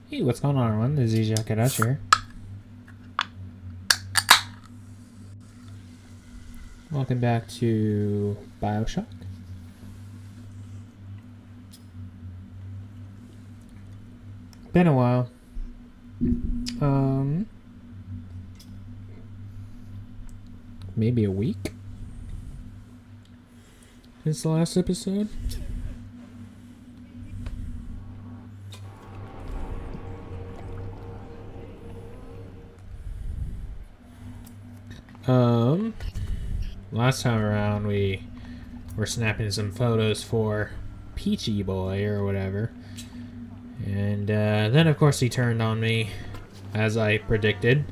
Hey, what's going on, everyone? This is Jack here. Welcome back to BioShock. Been a while. Maybe a week since the last episode. Last time around we were snapping some photos for Peachy Boy or whatever. And then of course he turned on me, as I predicted.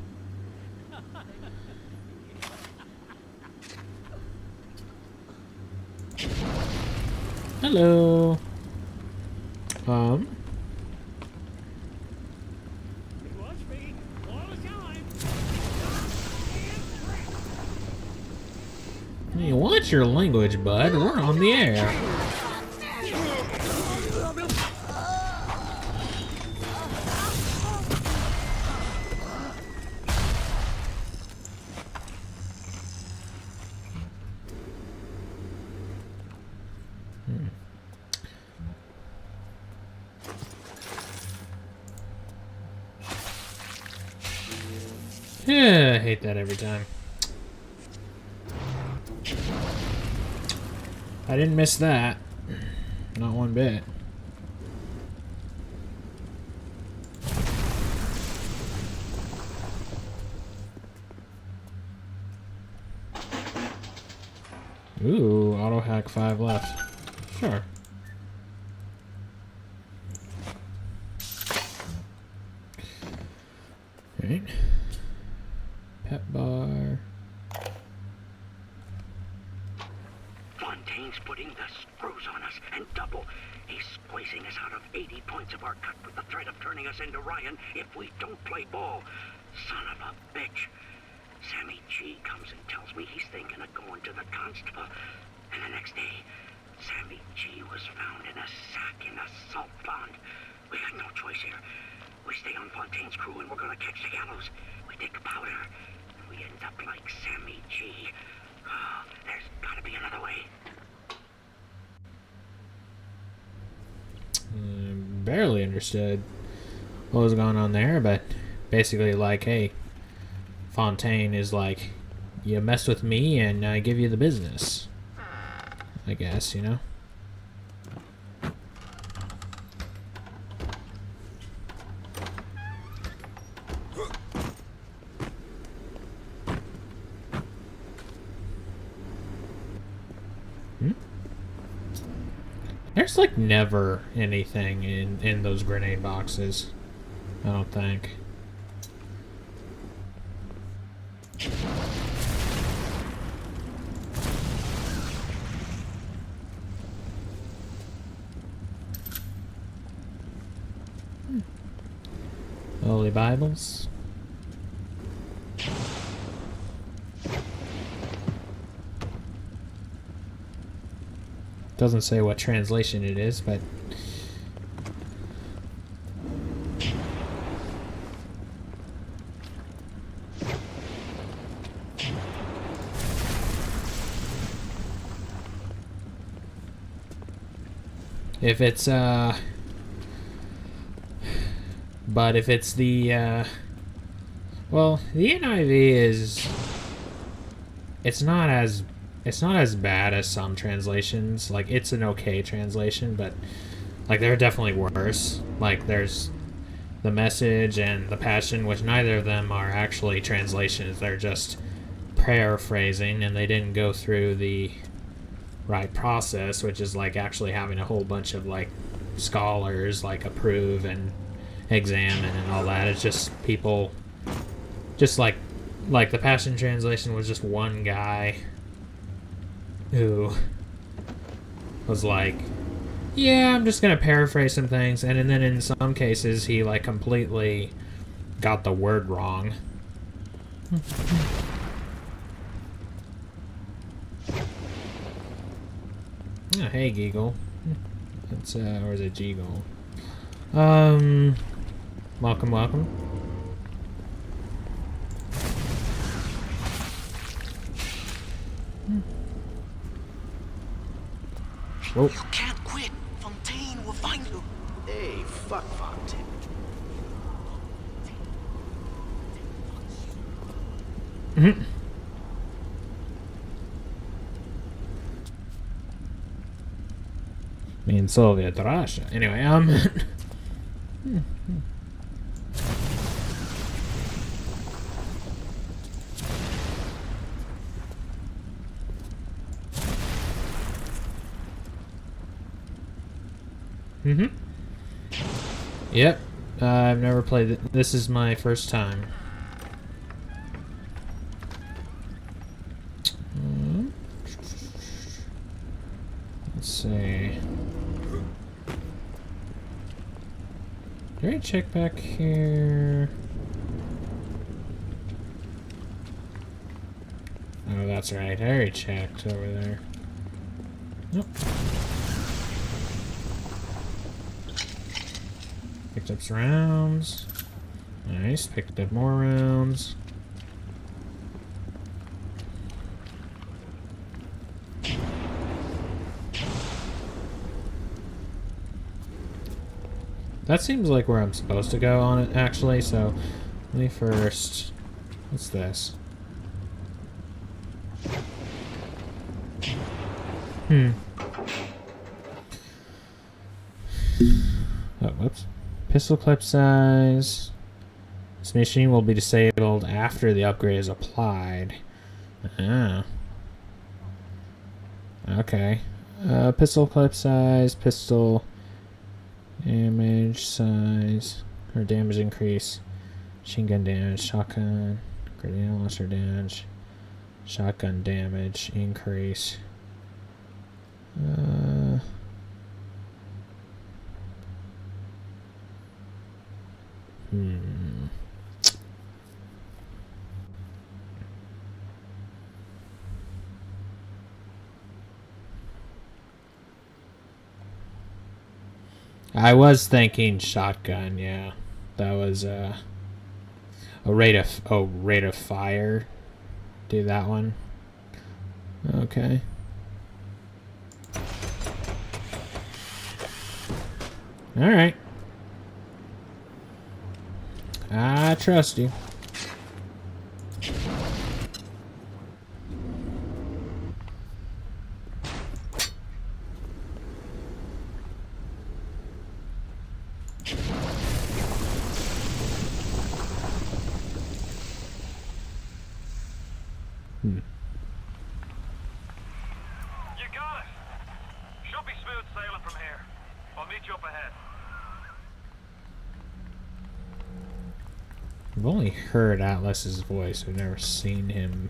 Hello. Hey, watch your language, bud. We're on the air. Yeah, I hate that every time. I didn't miss that. Not one bit. Ooh, auto hack 5 left. Sure. Right. Pet bar. Fontaine's putting the screws on us, and double. He's squeezing us out of 80 points of our cut with the threat of turning us into Ryan if we don't play ball. Son of a bitch. Sammy G comes and tells me he's thinking of going to the constable. And the next day, Sammy G was found in a sack in a salt pond. We got no choice here. We stay on Fontaine's crew and we're gonna catch the gallows. We take powder, and we end up like Sammy G. Oh, there's gotta be another way. Barely understood what was going on there, but basically like, hey, Fontaine is like, you messed with me and I give you the business. I guess, you know? There's like never anything in those grenade boxes. I don't think. Holy Bibles. Doesn't say what translation it is, but if it's the well, the NIV is it's not as bad as some translations. Like, it's an okay translation, but like there are definitely worse. Like, there's the Message and the Passion, which neither of them are actually translations. They're just paraphrasing, and they didn't go through the right process, which is like actually having a whole bunch of like scholars like approve and examine and all that. It's just people, just like the Passion translation was just one guy who was like, yeah, I'm just gonna paraphrase some things, and then in some cases he like completely got the word wrong. Oh, hey, Geagle. It's or is it Geagle? Welcome, welcome. Whoa. You can't quit. Fontaine will find you. Hey, fuck Fontaine. Me and Soviet Russia. Anyway, Yep. I've never played it. This is my first time. Let's see. Did I check back here? Oh, that's right. I already checked over there. Nope. Picked up some rounds. Nice. Picked up more rounds. That seems like where I'm supposed to go on it, actually, so let me first... What's this? Oh, whoops. Pistol clip size. This machine will be disabled after the upgrade is applied. Ah. Okay. Pistol clip size, pistol... Damage size, or damage increase, machine gun damage, shotgun, grenade launcher damage, shotgun damage increase. I was thinking shotgun, yeah. That was a rate of fire. Do that one. Okay. All right. I trust you. You got it. Should be smooth sailing from here. I'll meet you up ahead. I've only heard Atlas's voice. I've never seen him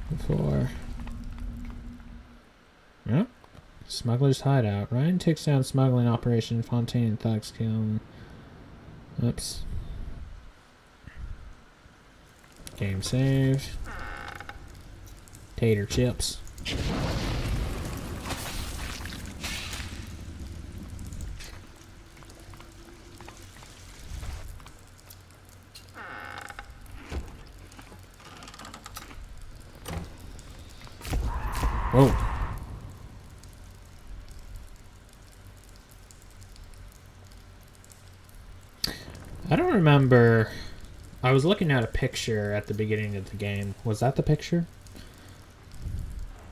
before. Yep. Smuggler's hideout. Ryan takes down smuggling operation. Fontaine and thugs kill him. Oops. Game saved. Tater chips. Whoa. I don't remember. I was looking at a picture at the beginning of the game. Was that the picture?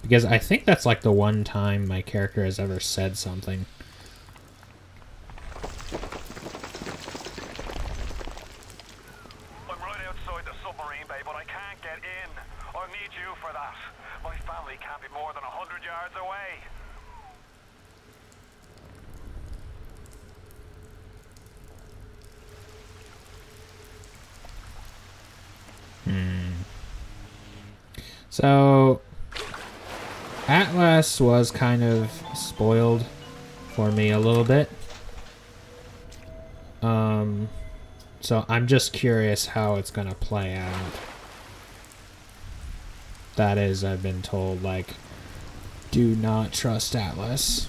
Because I think that's like the one time my character has ever said something. I'm right outside the submarine bay, but I can't get in. I need you for that. My family can't be more than 100 yards away. So, Atlas was kind of spoiled for me a little bit. So I'm just curious how it's gonna play out. That is, I've been told, like, do not trust Atlas.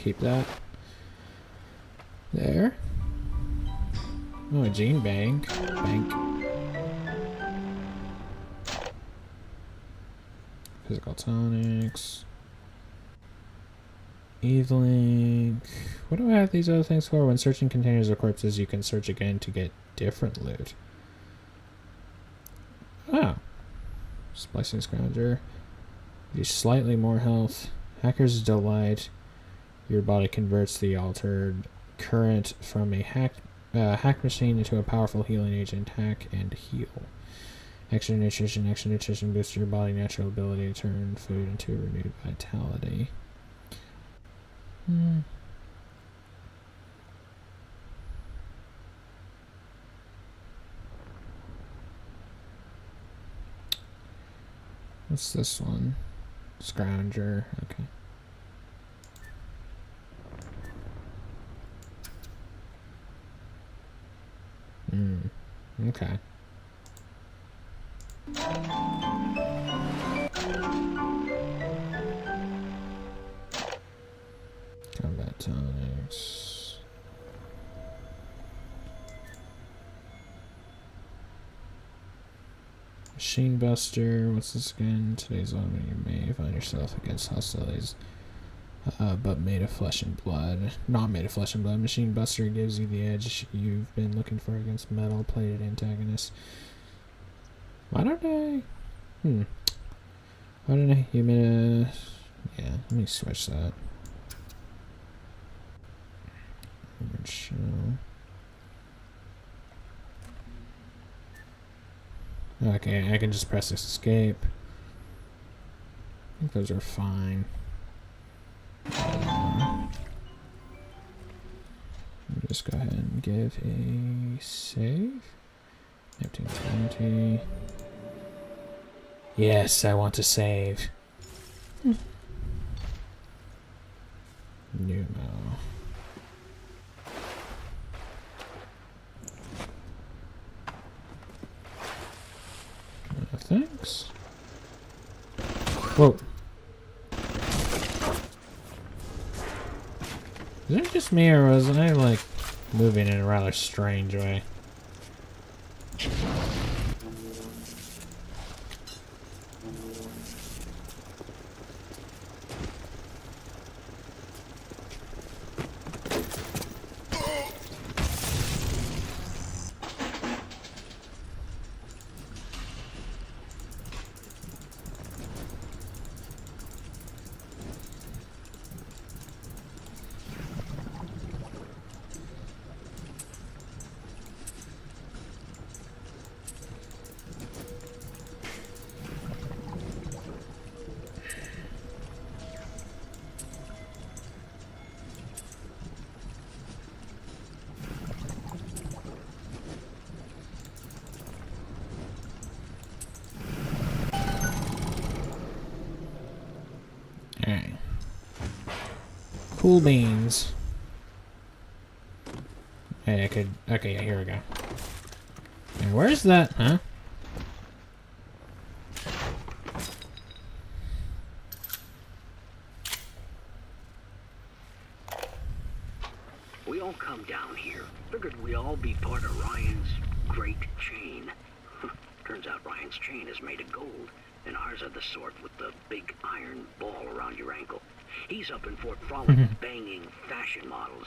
keep that. There. Oh, a gene bank. Physical tonics. Evelink. What do I have these other things for? When searching containers or corpses, you can search again to get different loot. Oh. Splicing Scrounger. Gives slightly more health. Hacker's Delight. Your body converts the altered current from a hack machine into a powerful healing agent. Hack and heal. Extra nutrition. Extra nutrition boosts your body's natural ability to turn food into renewed vitality. What's this one? Scrounger. Okay. Okay. Combat tonics. Machine Buster. What's this again? Today's one when you may find yourself against hostilities, but made of flesh and blood. Not made of flesh and blood. Machine Buster gives you the edge you've been looking for against metal-plated antagonists. Why don't I? Why don't I? You made a... Yeah, let me switch that. Show. Okay, I can just press escape. I think those are fine. Just go ahead and give a save. 1920. Yes, I want to save. Pneumo. Thanks. Whoa. Is it just me, or was I, like, moving in a rather strange way? Alright. Cool beans. Hey, I could... Okay, yeah, here we go. And where's that... Huh? We all come down here. Figured we'd all be part of Ryan's great chain. Turns out Ryan's chain is made of gold, and ours are the sort with the big iron ball around your ankle. He's up in Fort Frolic banging fashion models.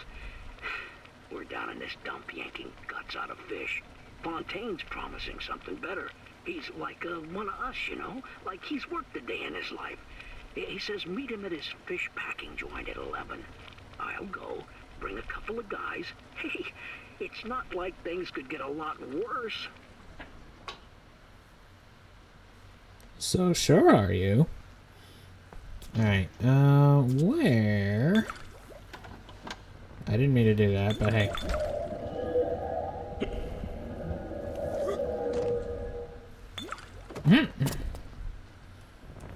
We're down in this dump yanking guts out of fish. Fontaine's promising something better. He's like one of us, you know? Like he's worked a day in his life. He says meet him at his fish packing joint at 11. I'll go, bring a couple of guys. Hey, it's not like things could get a lot worse. So sure are you? Alright, where? I didn't mean to do that, but hey.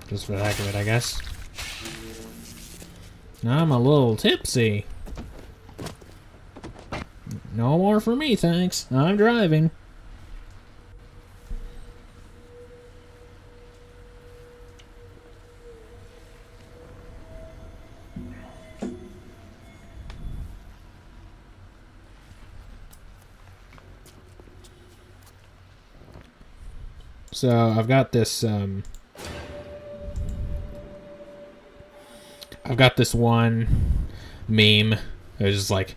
Just for the heck of it, I guess. I'm a little tipsy. No more for me, thanks. I'm driving. So I've got this one meme. It was just like,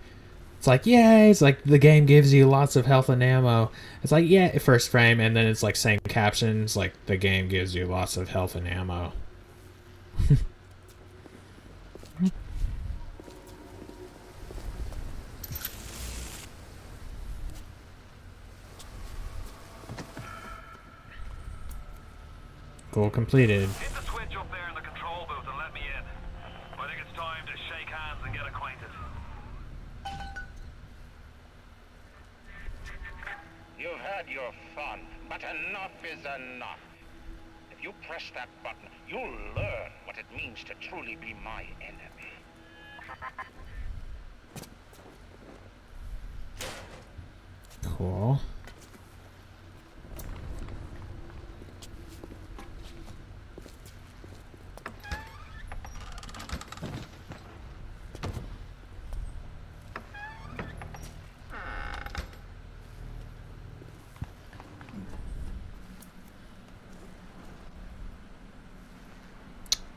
it's like, yay, it's like the game gives you lots of health and ammo. It's like, yeah, first frame, and then it's like same captions, like the game gives you lots of health and ammo. Goal completed. Hit the switch up there in the control booth and let me in. I think it's time to shake hands and get acquainted. You've had your fun, but enough is enough. If you press that button, you'll learn what it means to truly be my enemy. Cool.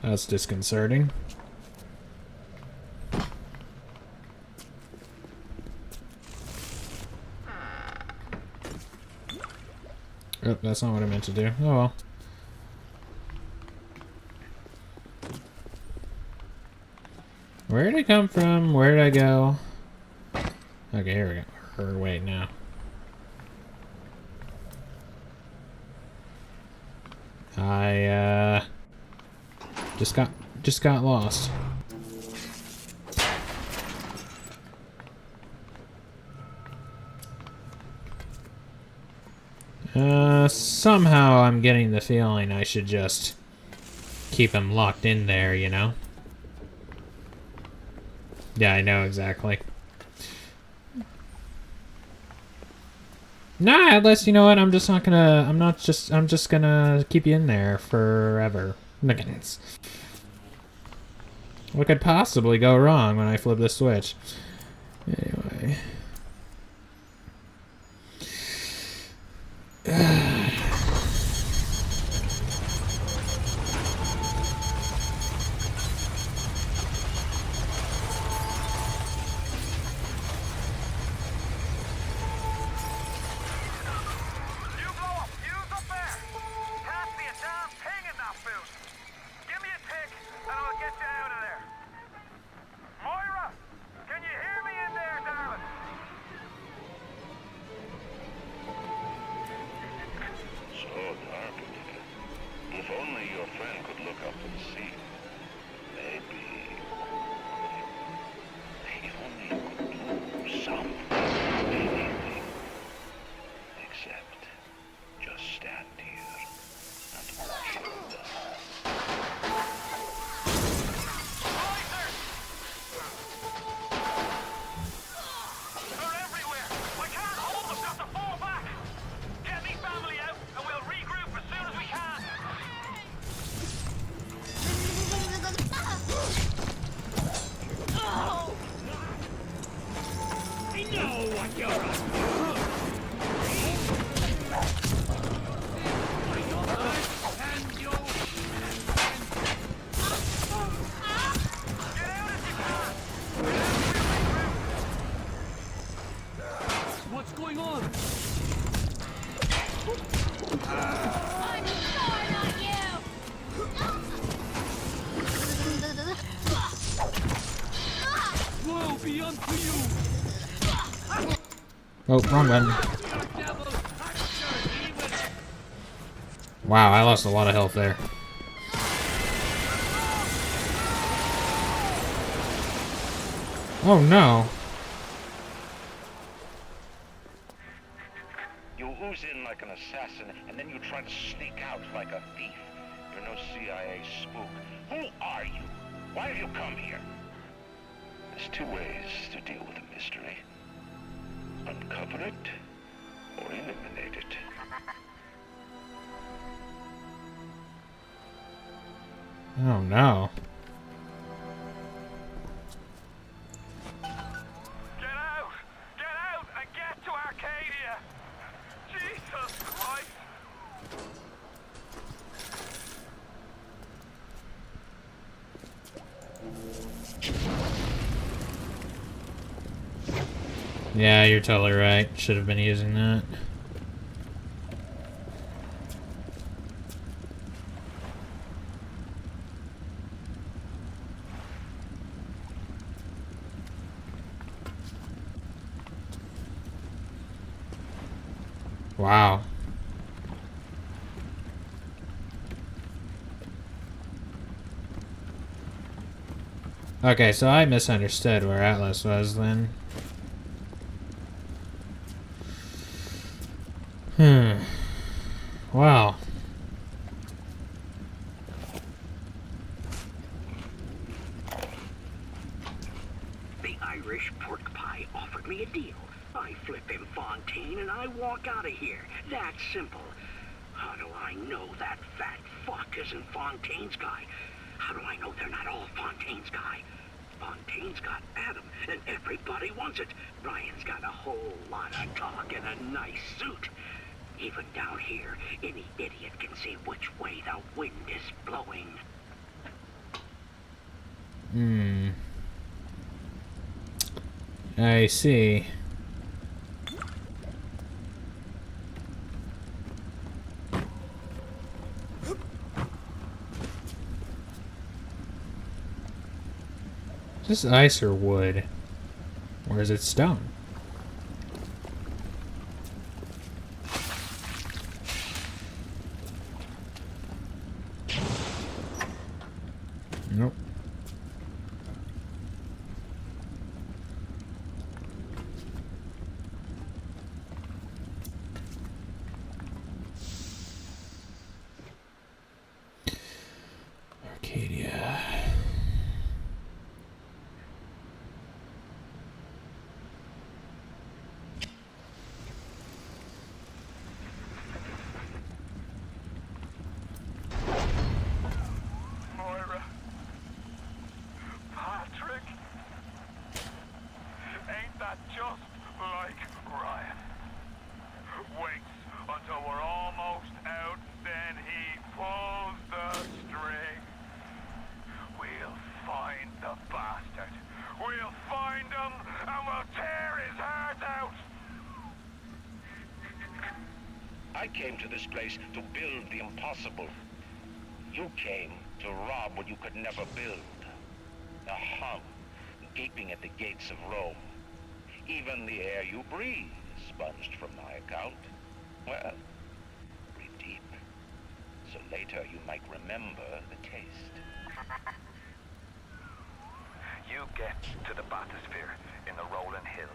That's disconcerting. Oh, that's not what I meant to do. Oh well. Where did it come from? Where did I go? Okay, here we go. Or wait, now. I just got lost. Somehow I'm getting the feeling I should just keep him locked in there, you know? Yeah, I know exactly. Nah, Atlas, you know what? I'm just gonna keep you in there forever. What could possibly go wrong when I flip the switch? Anyway. Oh, wrong button. Wow, I lost a lot of health there. Oh no. You ooze in like an assassin, and then you try to sneak out like a thief. You're no CIA spook. Who are you? Why have you come here? There's two ways to deal with a mystery. Uncover it, or eliminate it. Oh no. Get out! Get out and get to Arcadia! Jesus Christ! Yeah, you're totally right. Should have been using that. Wow. Okay, so I misunderstood where Atlas was then. Wow. The Irish pork pie offered me a deal. I flip him Fontaine and I walk out of here. That's simple. How do I know that fat fuck isn't Fontaine's guy? How do I know they're not all Fontaine's guy? Fontaine's got Adam, and everybody wants it. Ryan's got a whole lot of talk and a nice suit. Even down here, any idiot can see which way the wind is blowing. I see. Is this ice or wood? Or is it stone? Nope. Arcadia. Moira. Patrick. Ain't that just like Ryan? Waits until we're almost out, then he pulls the string. We'll find the bastard. We'll find him and we'll tear his heart out. I came to this place to build the impossible. You came to rob what you could never build. A hum, gaping at the gates of Rome. Even the air you breathe is sponged from my account. Well, breathe deep, so later you might remember the taste. You get to the bathysphere in the rolling hills.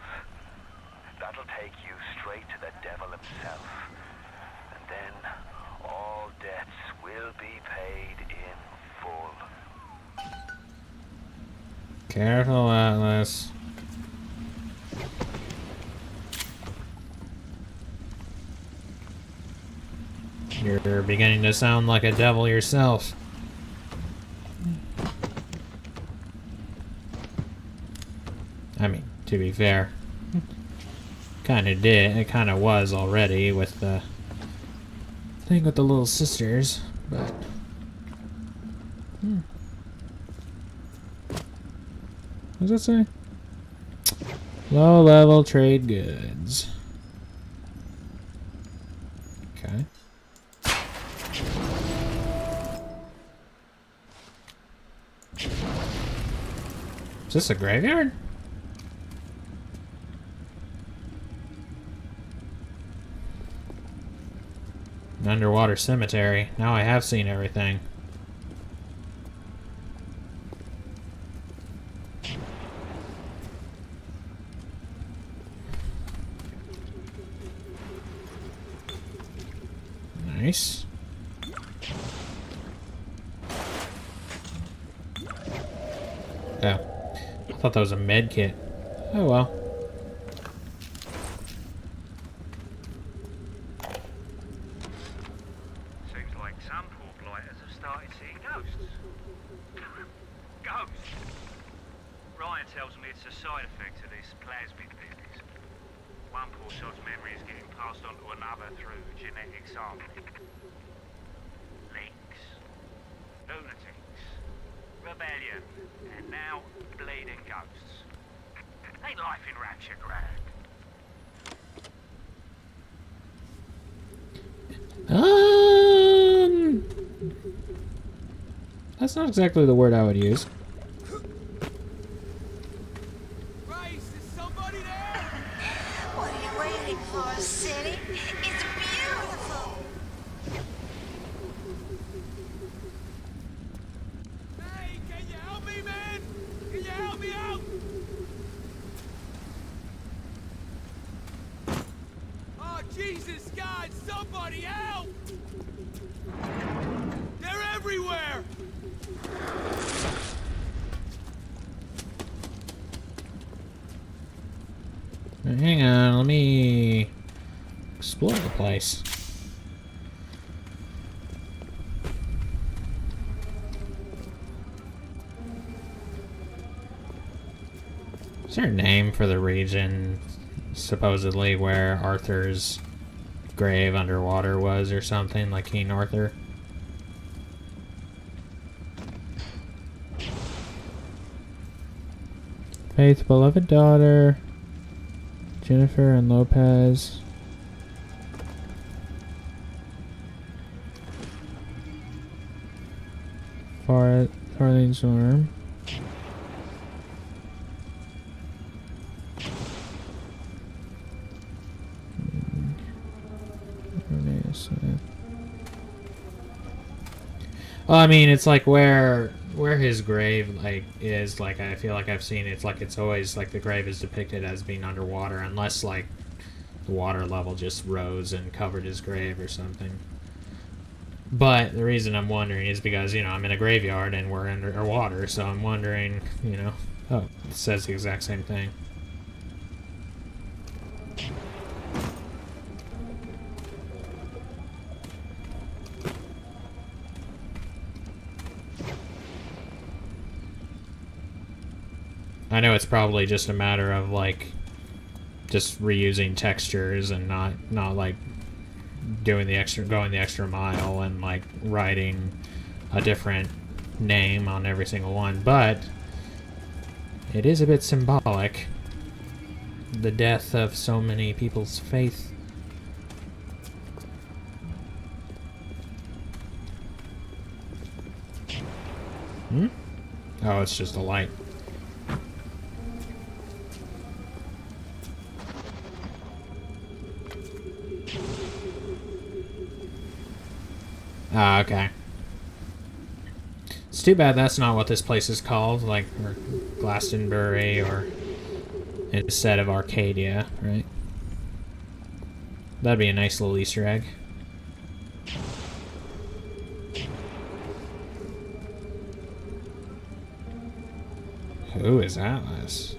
That'll take you straight to the devil himself. And then all debts will be paid in full. Careful, Atlas. You're beginning to sound like a devil yourself. I mean, to be fair, kinda did. It kinda was already with the thing with the little sisters, but... What does that say? Low-level trade goods. Okay. Is this a graveyard? An underwater cemetery. Now I have seen everything. Nice. Oh. I thought that was a med kit. Oh well. Seems like some poor blighters have started seeing ghosts. Ghosts? Ryan tells me it's a side effect of this plasmid business. One poor sod's memory is getting passed on to another through genetic sampling. Leaks, lunatics, rebellion, and now bleeding ghosts. Ain't life in Ratchet Rag? That's not exactly the word I would use. Grace, is somebody there? What are you waiting for, city? It's beautiful. Hey, can you help me, man? Can you help me out? Oh, Jesus, God, somebody help! They're everywhere! Hang on, let me explore the place. Is there a name for the region supposedly where Arthur's grave underwater was or something, like King Arthur? Faith's beloved daughter, Jennifer and Lopez. Farthing's Arm. Well, I mean, it's like where his grave like is. Like I feel like I've seen it's like it's always like the grave is depicted as being underwater, unless like the water level just rose and covered his grave or something. But the reason I'm wondering is because, you know, I'm in a graveyard and we're underwater, so I'm wondering, you know. Oh, it says the exact same thing. I know it's probably just a matter of like just reusing textures and not like going the extra mile and like writing a different name on every single one, but it is a bit symbolic, the death of so many people's faith. Oh, it's just a light. Ah, okay. It's too bad that's not what this place is called, like or Glastonbury, or instead of Arcadia, right? That'd be a nice little Easter egg. Who is Atlas?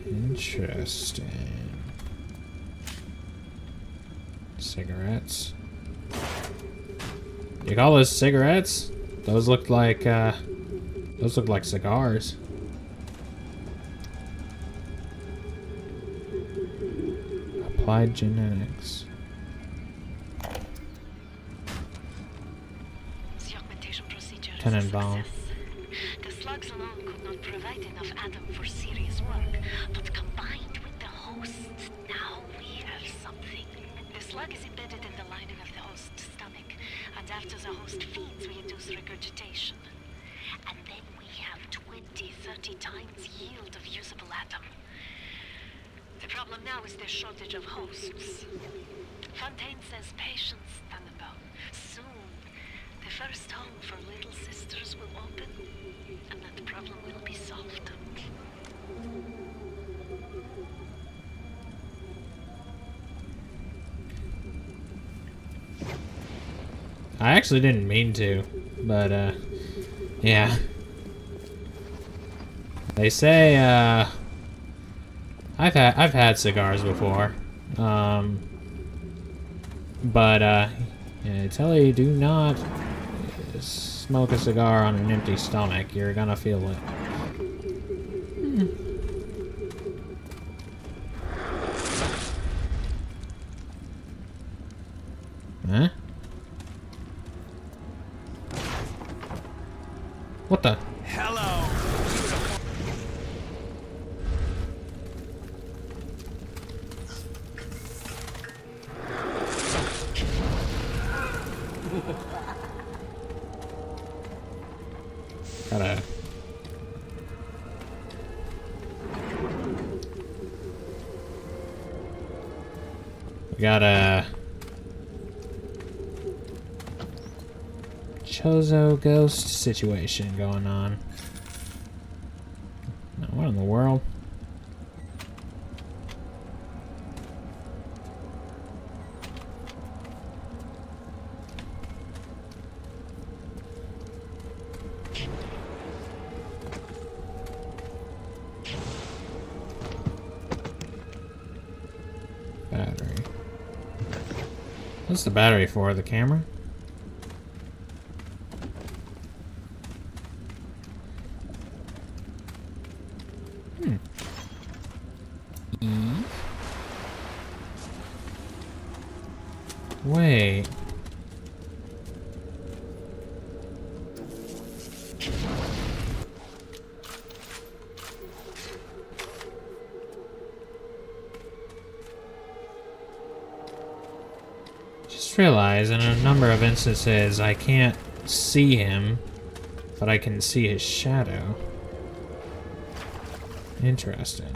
Interesting. Cigarettes. You call those cigarettes? Those look like cigars. Applied genetics. The augmentation procedure is a Tenenbaum. success. The slugs alone could not provide enough Adam for serious work, but combined with the host, now we have something. The slug is embedded in the lining of the host's stomach, and after the host feeds, we induce regurgitation. And then we have 20-30 times yield of usable Adam. The problem now is the shortage of hosts. Fontaine says patience, Tannenbaum. Soon, the first home for little sisters will open, and that problem will be solved. I actually didn't mean to, but yeah. They say I've had cigars before, but yeah, I tell you, do not smoke a cigar on an empty stomach. You're gonna feel it. Huh? What the? Hello. Gotta... We got a... Chozo ghost situation going on. Now, what in the world? Battery. What's the battery for? The camera? Wait. Just realized in a number of instances I can't see him, but I can see his shadow. Interesting.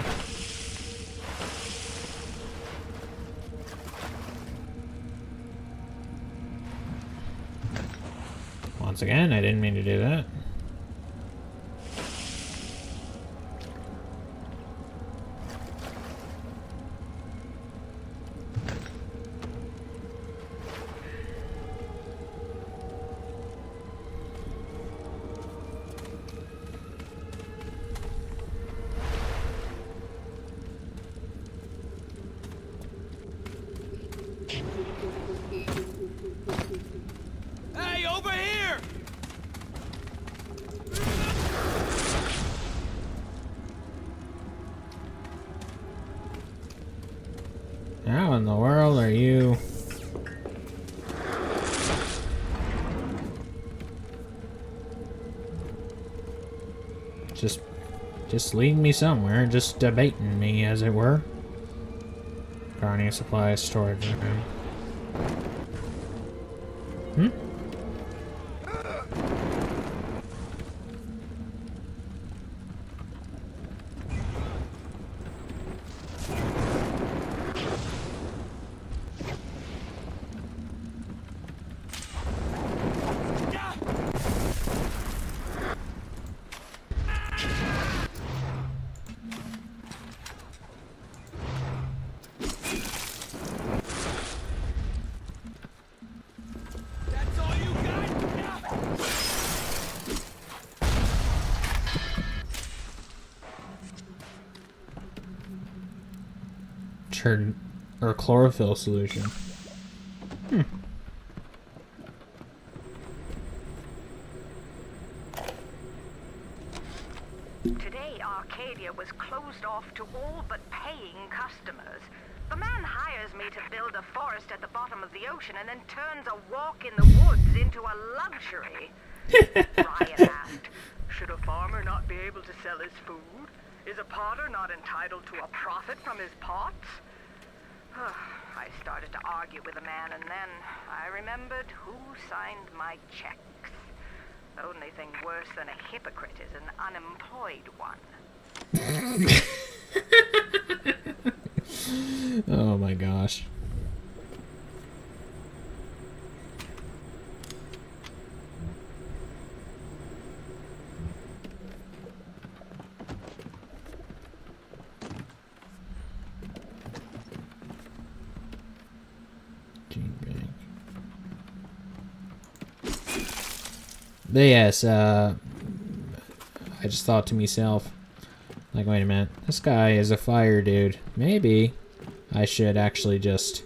Once again, I didn't mean to do that. Hey, over here! How in the world are you? Just leading me somewhere, just debating me, as it were. Guarding supplies, storage room. Hmm? That's all you got? Or chlorophyll solution. Today, Arcadia was closed off to all but paying customers. The man hires me to build a forest at the bottom of the ocean and then turns a walk in the woods into a luxury. Ryan asked, should a farmer not be able to sell his food? Is a potter not entitled to a profit from his pots? I started to argue with the man, and then I remembered who signed my checks. The only thing worse than a hypocrite is an unemployed one. Oh my gosh. Gene bank. But yes, I just thought to myself, like, wait a minute, this guy is a fire dude. Maybe I should actually just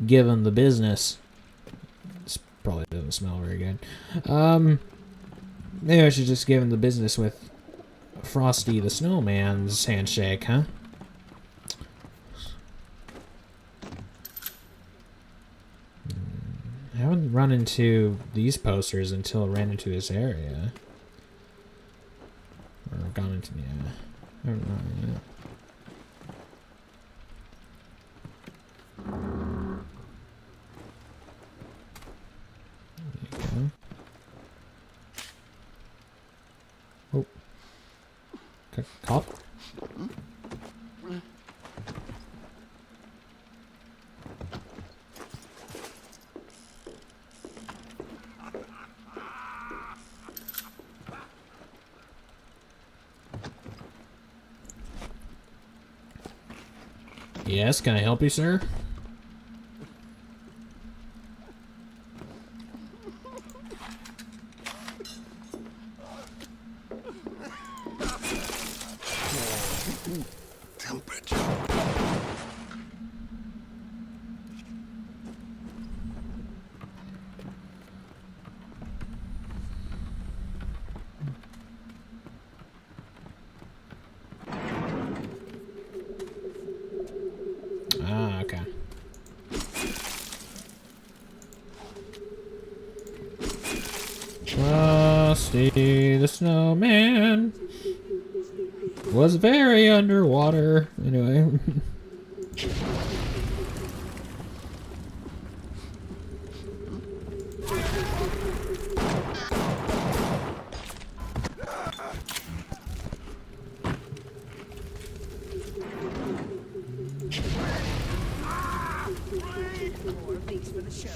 give him the business. This probably doesn't smell very good. Maybe I should just give him the business with Frosty the Snowman's handshake, huh? I haven't run into these posters until I ran into this area. Or gone into the I haven't run yet. There you go. Oh. Cop? Yes, can I help you, sir? Temperature. Ah, okay. Frosty the Snowman was very underwater. Anyway. More beats for the show.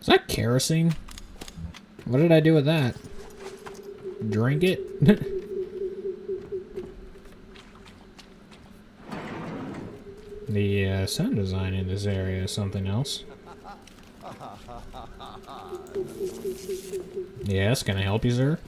Is that kerosene? What did I do with that? Drink it? The sound design in this area is something else. Yes, can I help you, sir?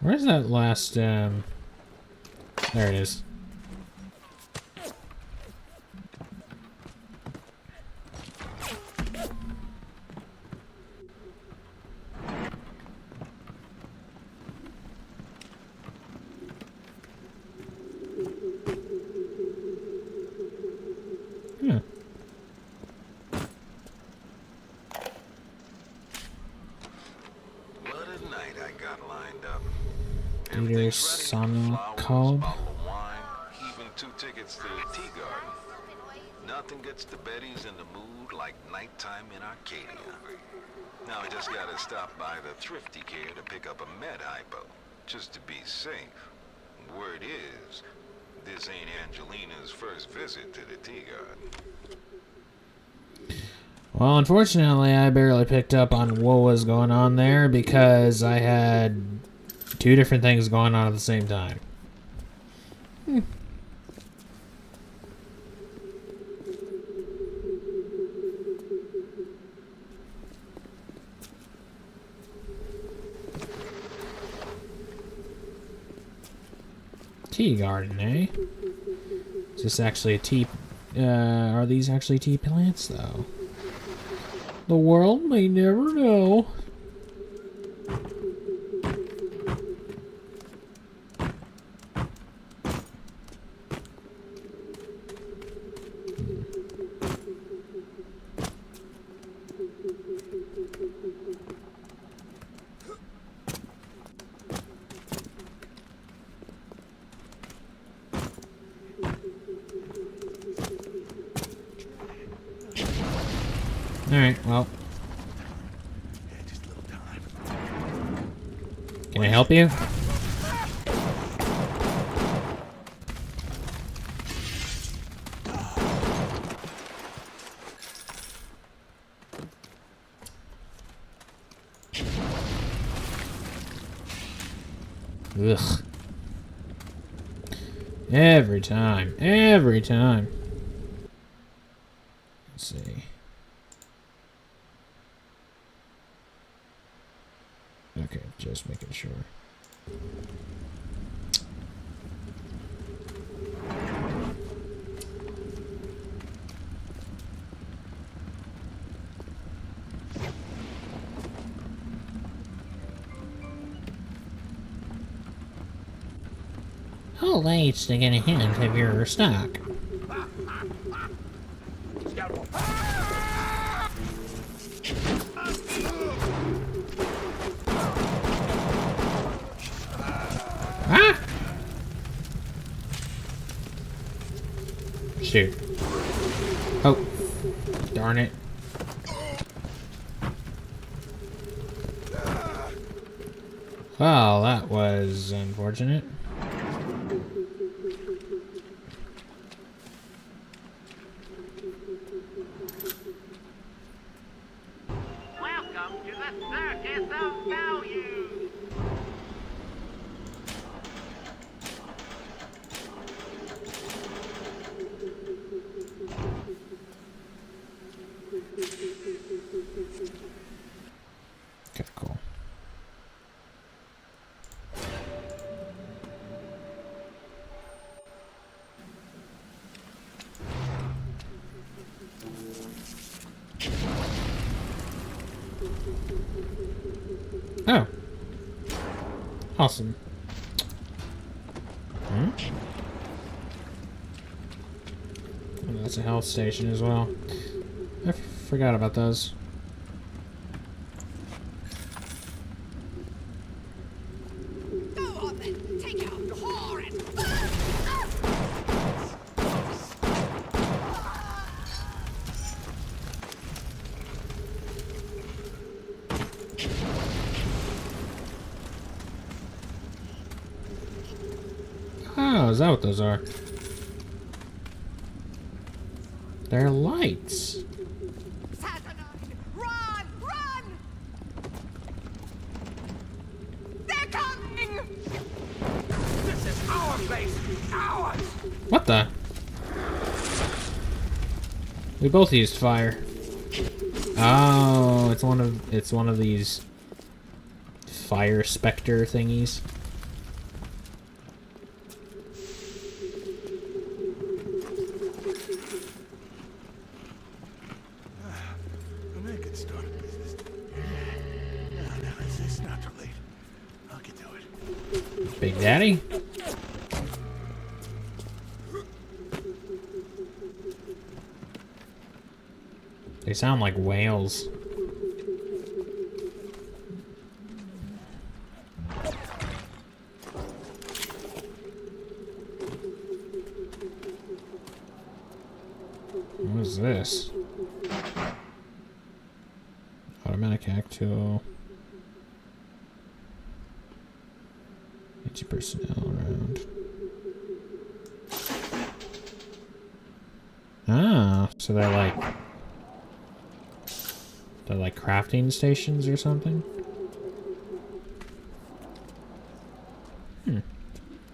Where's that last, there it is. Yeah. What a night I got lined up. Peter Sun Cobb. Bottle of wine, even 2 tickets to the tea garden. Nothing gets the Bettys in the mood like nighttime in Arcadia. Now I just gotta stop by the Thrifty Care to pick up a med hypo, just to be safe. Word is, this ain't Angelina's first visit to the tea garden. Well, unfortunately, I barely picked up on what was going on there because I had 2 different things going on at the same time. Tea garden, eh? Is this actually a tea... are these actually tea plants, though? The world may never know. Alright, well. Yeah, just a little time. Can I help you? Ugh. Every time. Every time. Let's see. Okay, just making sure. Hold H to get a hint of your stock. Ah! Shoot. Oh. Darn it. Well, that was unfortunate. Welcome to the Circus of Value. Okay, cool. Oh. Awesome. Hmm? Oh, that's a health station as well. I forgot about those. Go on then. Take out the whore and... Oh, is that what those are? They're lights. Saturnine! Run! Run! They're coming! This is our base! Ours! What the? We both used fire. Oh, it's one of these fire specter thingies. I'm gonna get started business. No, it's not too late. I'll get to it. Big Daddy? They sound like whales. What is this? Automatic hack tool. 80 personnel around. Ah, so they're like crafting stations or something?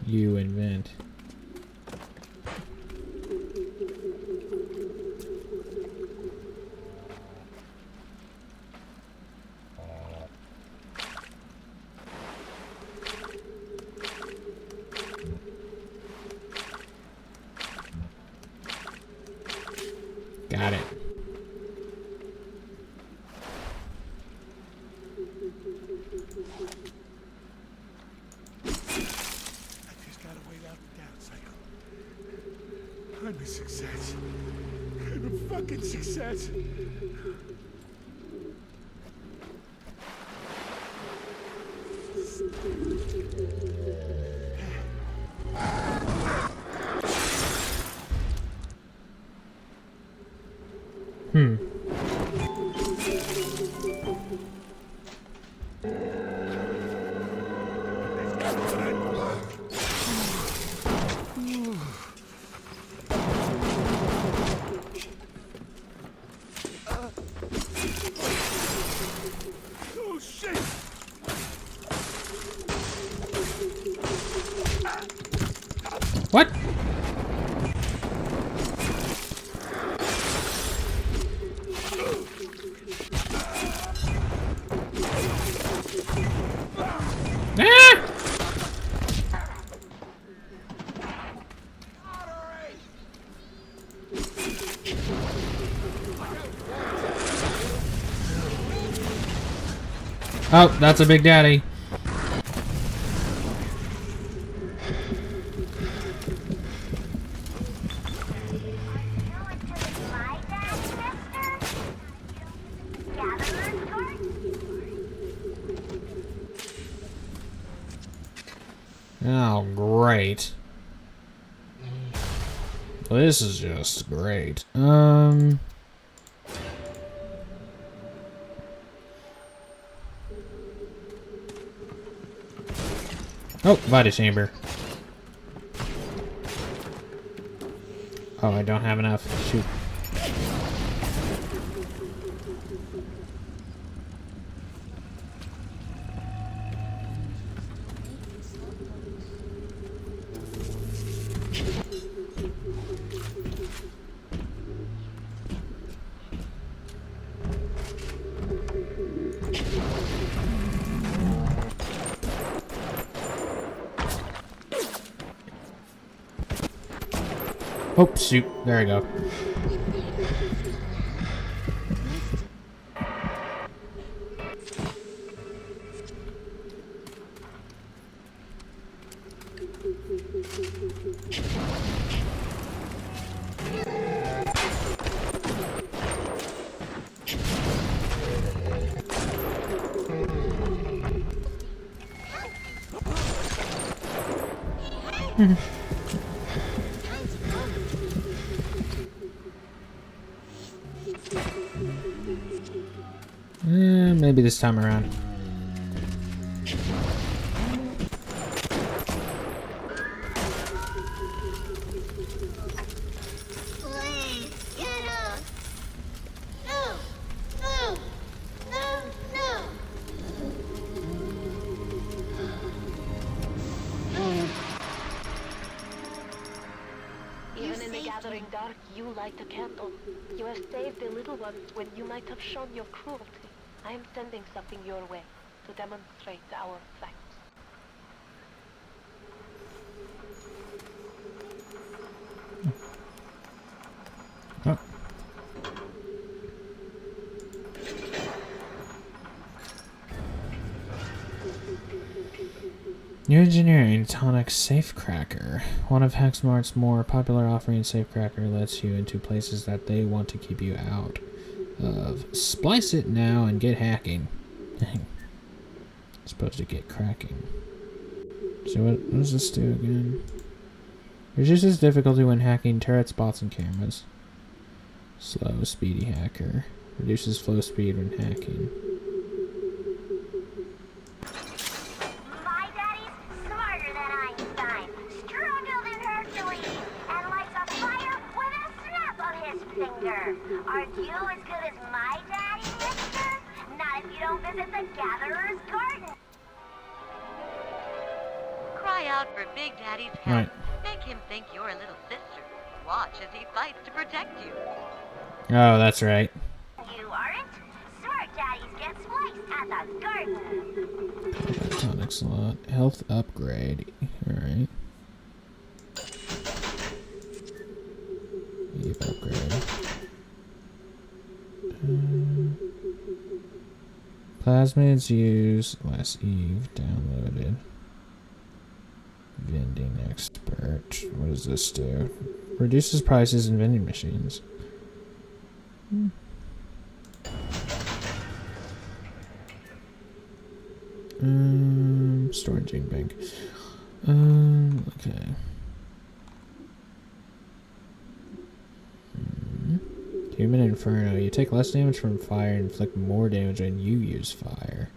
You invent. Got it. I just gotta wait out the down cycle. I'm a success. I'm a fucking success. Oh, that's a big daddy. Oh, great. This is just great. Oh, Vita Chamber. Oh, I don't have enough. Shoot. Oh, shoot. There we go. Maybe this time around. Please, get up! No! No! No! No! Even in the gathering dark, you light a candle. You have saved the little ones when you might have shown your cruelty. I am sending something your way to demonstrate our thanks. Oh. New engineering, Tonic Safecracker. One of Hexmart's more popular offerings, Safecracker lets you into places that they want to keep you out of. Splice it now and get hacking. Supposed to get cracking. So what does this do again? Reduces difficulty when hacking turrets, bots, and cameras. Slow, speedy hacker. Reduces flow speed when hacking. My daddy's smarter than Einstein, stronger than Hercules, and lights a fire with a snap of his finger. Aren't you as good as my daddy, mister? Not if you don't visit the Gatherer's Garden. Cry out for Big Daddy's help. Right. Make him think you're a little sister. Watch as he fights to protect you. Oh, that's right. You aren't? Smart daddies get spliced at the garden. Tonic slot. Health upgrade. Alright. Eve upgrade. Plasmids use less Eve downloaded. Vending expert. What does this do? Reduces prices in vending machines. Storage gene bank. Okay. Human Inferno. You take less damage from fire and inflict more damage when you use fire.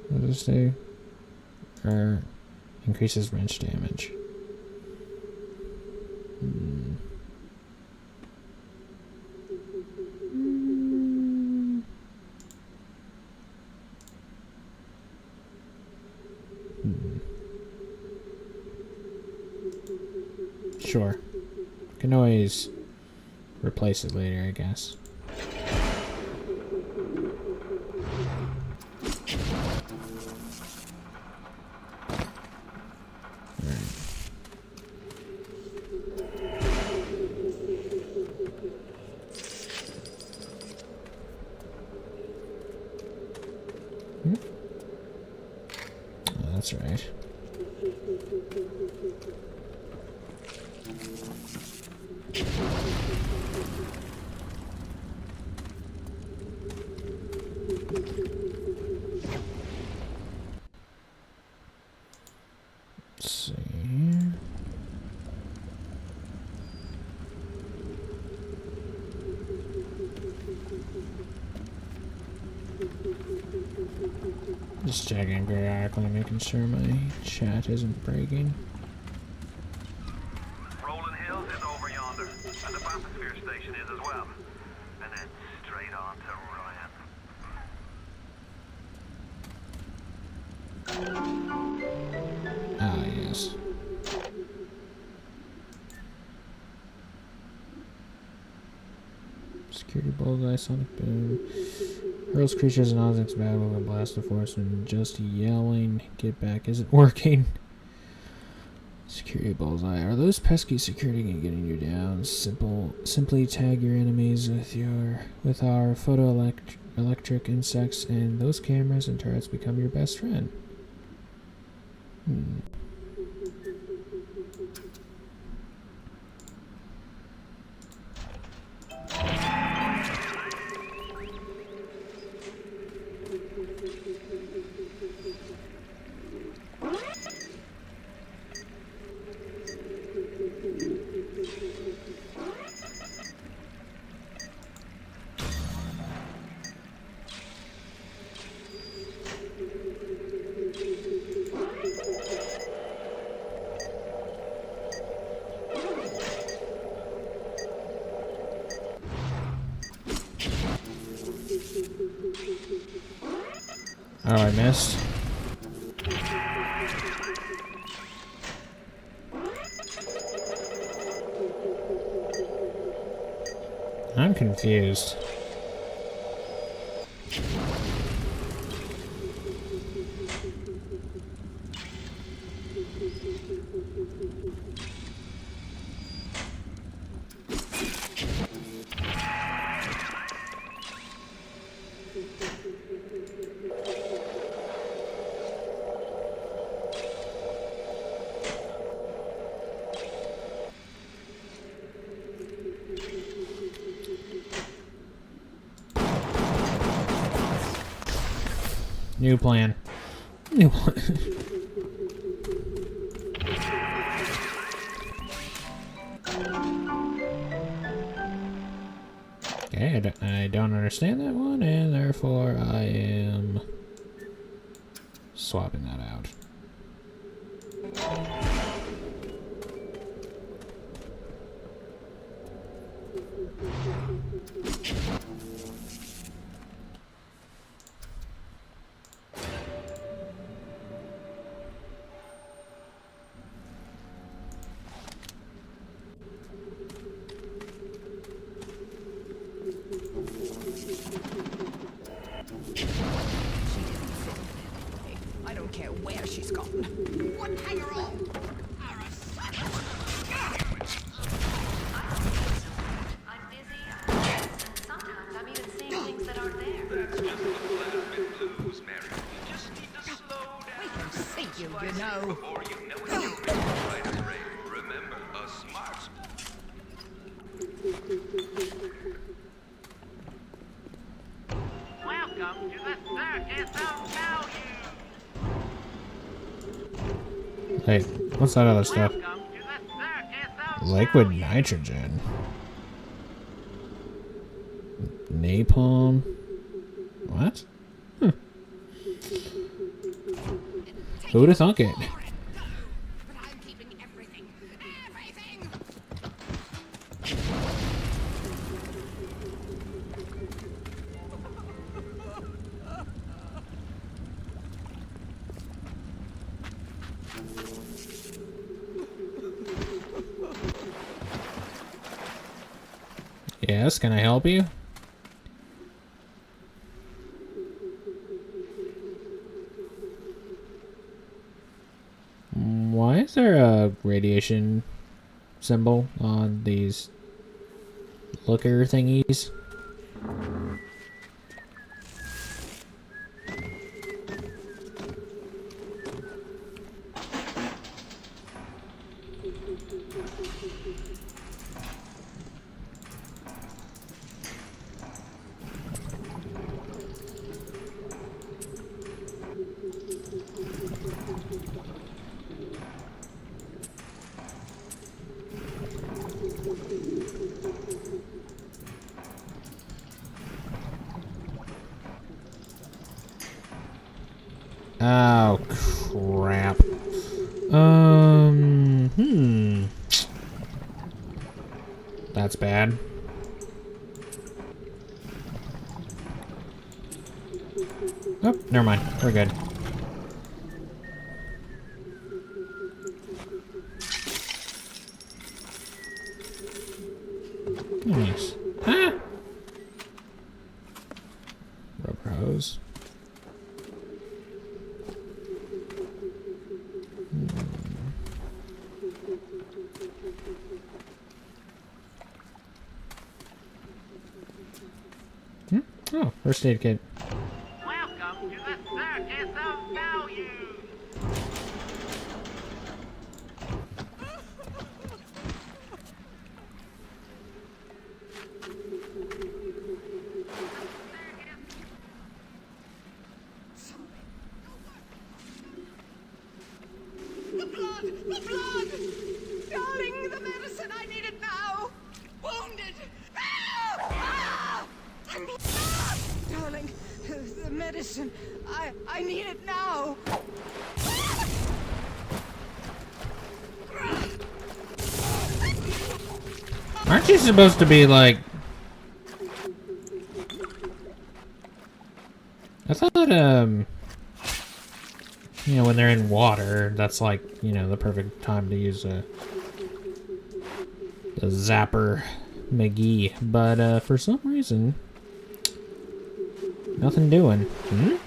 What does this do? Increases wrench damage. Sure. Can always replace it later, I guess. that's right. Let's see here. Just checking periodically, making sure my chat isn't breaking. Rolling Hills is over yonder, and the bathysphere station is as well. And then straight on to Ryan. Ah, yes. Security bullseye, sonic boom. Hurls creatures and objects back with a blast of force and just yelling, get back isn't working. Security bullseye. Are those pesky security getting you down? Simply tag your enemies with our photoelectric insects and those cameras and turrets become your best friend. Oh, I missed. I'm confused. New plan. New plan. Okay, I don't understand that one, and therefore I am swapping that out. I don't care where she's gone. One hanger all. I'm busy, and sometimes I'm even seeing things that aren't there. That's just what I've been clues, Mary. You just need to slow down. We can see you know. Before you know it, you'll be right away. Remember, a smart. Welcome to the circus of value. Hey, what's that other stuff? Welcome to the circus of Liquid value. nitrogen. Napalm. What? Who'd have thunk it? But I'm keeping everything. Everything! Yes, can I help you? Why is there a radiation symbol on these looker thingies? Oh, crap. That's bad. Oh, never mind. We're good. Nice. Ah! Rubber hose. Oh, first aid kit. Welcome to the Circus of Value. The blood! The blood! Darling, the medicine! I need it now! Wounded! Ah! Ah! I need... Ah! Darling, the medicine. I need it now! Aren't you supposed to be like... I thought, you know, when they're in water, that's like, you know, the perfect time to use the Zapper McGee. But, for some reason, nothing doing. Hmm?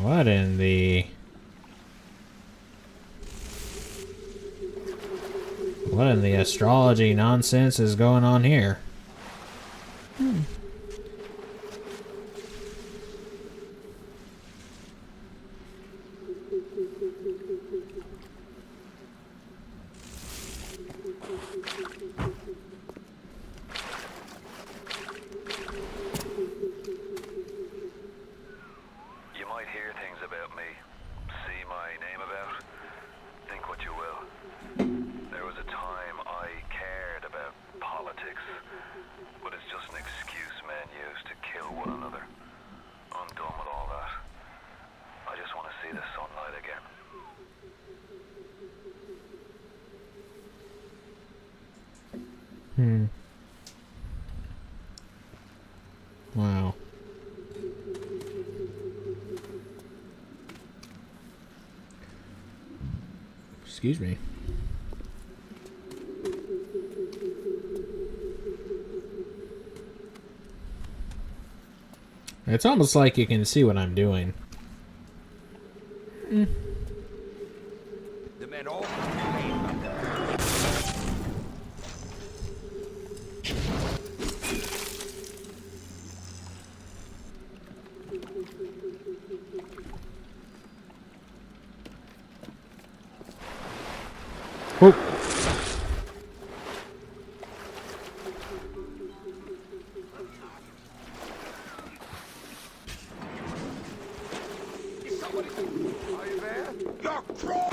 What in the... What in the astrology nonsense is going on here? You might hear things about me, see my name about, think what you will. There was a time I cared about politics, but it's just an excuse men use to kill one another. I'm done with all that. I just want to see the sunlight again. Wow. Excuse me. It's almost like you can see what I'm doing. The men all Whoop. Are you there? You're crawling!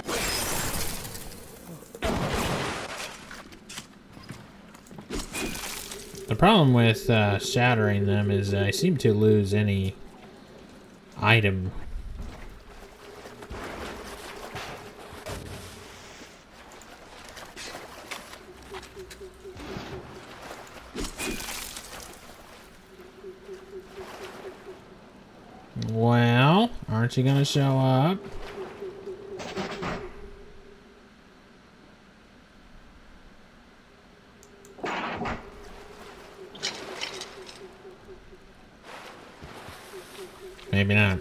The problem with shattering them is I seem to lose any item. Well, aren't you gonna show up? Maybe not.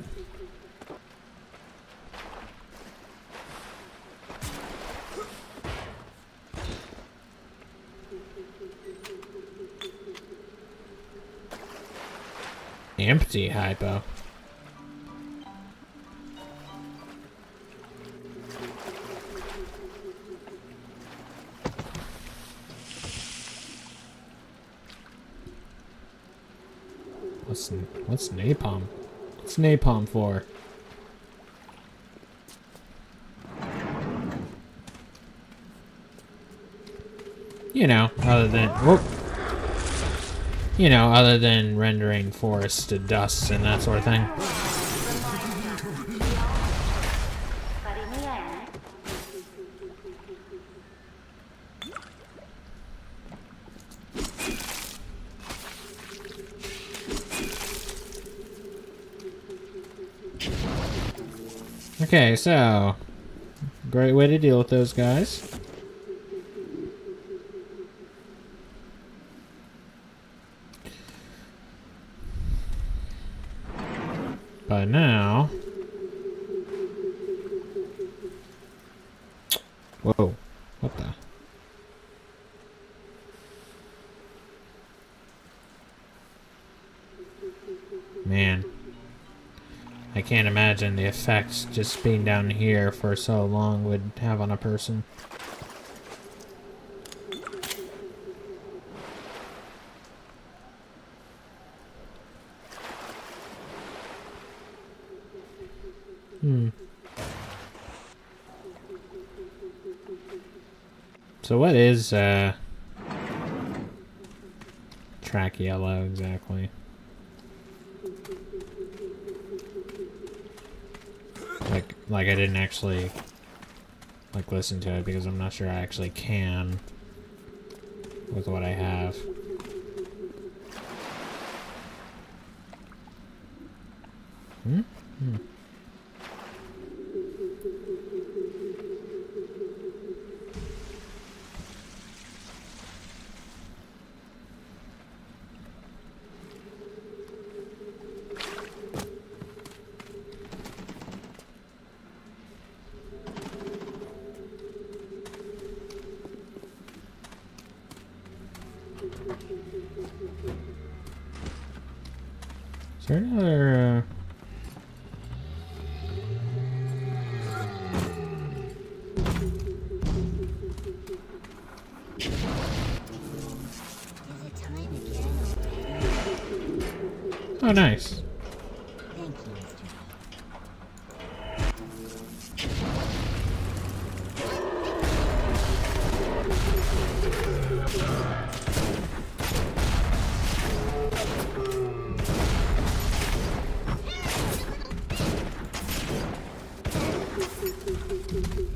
Empty hypo. What's napalm? What's napalm for? You know, other than whoop. You know, other than rendering forests to dust and that sort of thing. But in the end, Okay, so great way to deal with those guys. But now, whoa, what the? Man, I can't imagine the effects just being down here for so long would have on a person. So what is track yellow exactly? Like I didn't actually like listen to it because I'm not sure I actually can with what I have. Is there another? Oh, nice. thank you, Mr.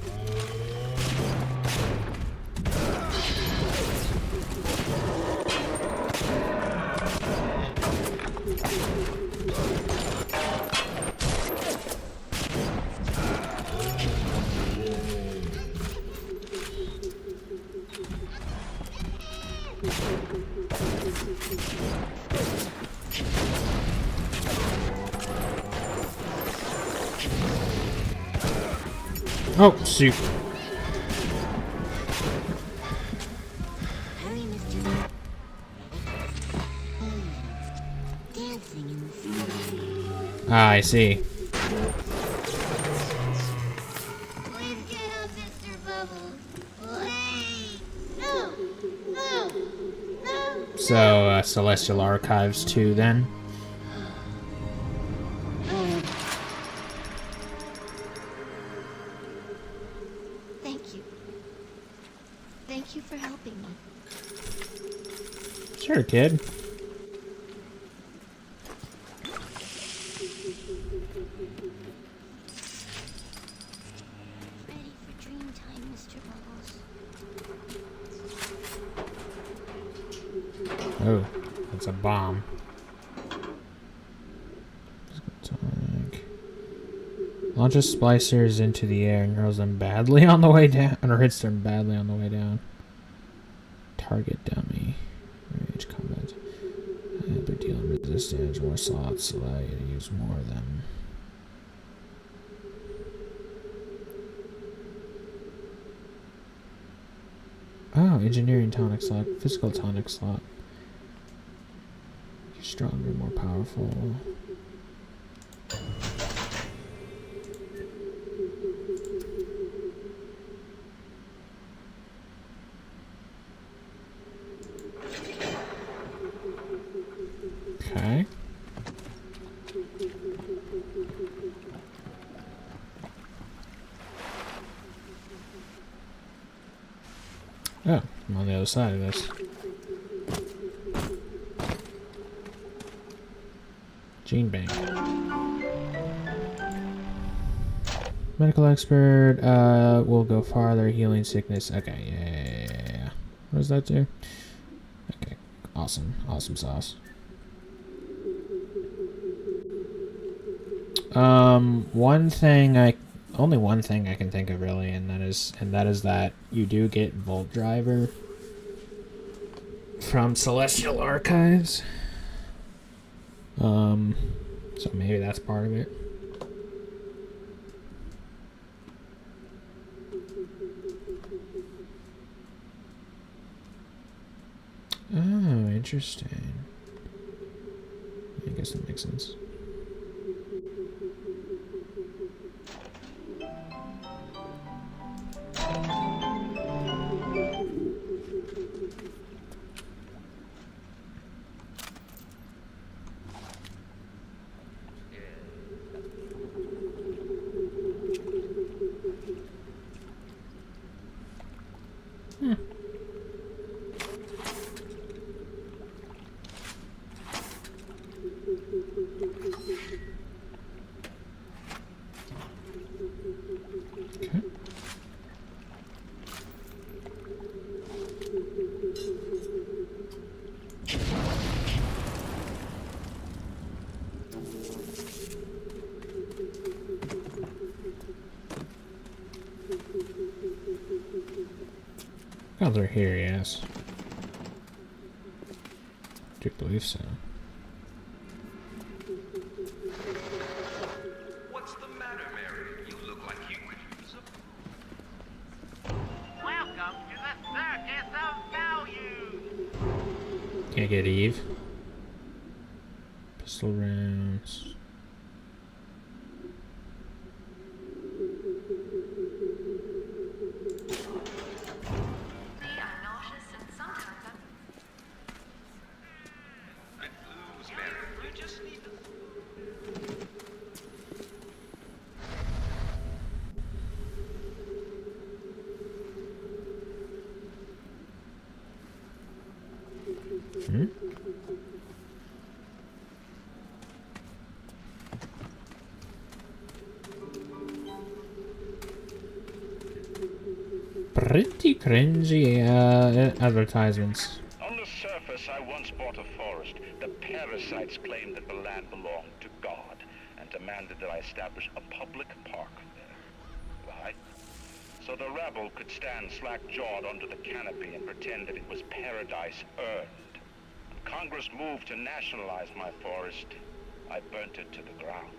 Oh, shoot. Hurry, Mr. Dancing in the sun. Ah, I see. Please get up, Mr. Bubbles. Please. No. No. No. So, Celestial Archives 2 then? Thank you. Thank you for helping me. Sure, kid. Ready for dream time, Mr. Bubbles. Oh, that's a bomb. Launches splicers into the air and hurls them badly on the way down, or hits them badly on the way down. Target dummy. Range combat. But deal resist damage. More slots allow you to use more of them. Oh, engineering tonic slot, physical tonic slot. You're stronger, more powerful. Okay. Oh, I'm on the other side of this. Gene bank. Medical expert, will go farther, healing sickness. Okay, yeah. What does that do? Okay, awesome. Awesome sauce. Only one thing I can think of really, and that is that you do get Vault Driver from Celestial Archives. So maybe that's part of it. Oh, interesting. I guess that makes sense. Oh, they're here, yes. Do believe so. What's the matter, Mary? You look like you could use a... Welcome to the Circus of Value! Can't get Eve. Pistol rounds. Pretty cringy advertisements. On the surface, I once bought a forest. The parasites claimed that the land belonged to God and demanded that I establish a public park there. Why? So the rabble could stand slack-jawed under the canopy and pretend that it was paradise earned. When Congress moved to nationalize my forest, I burnt it to the ground.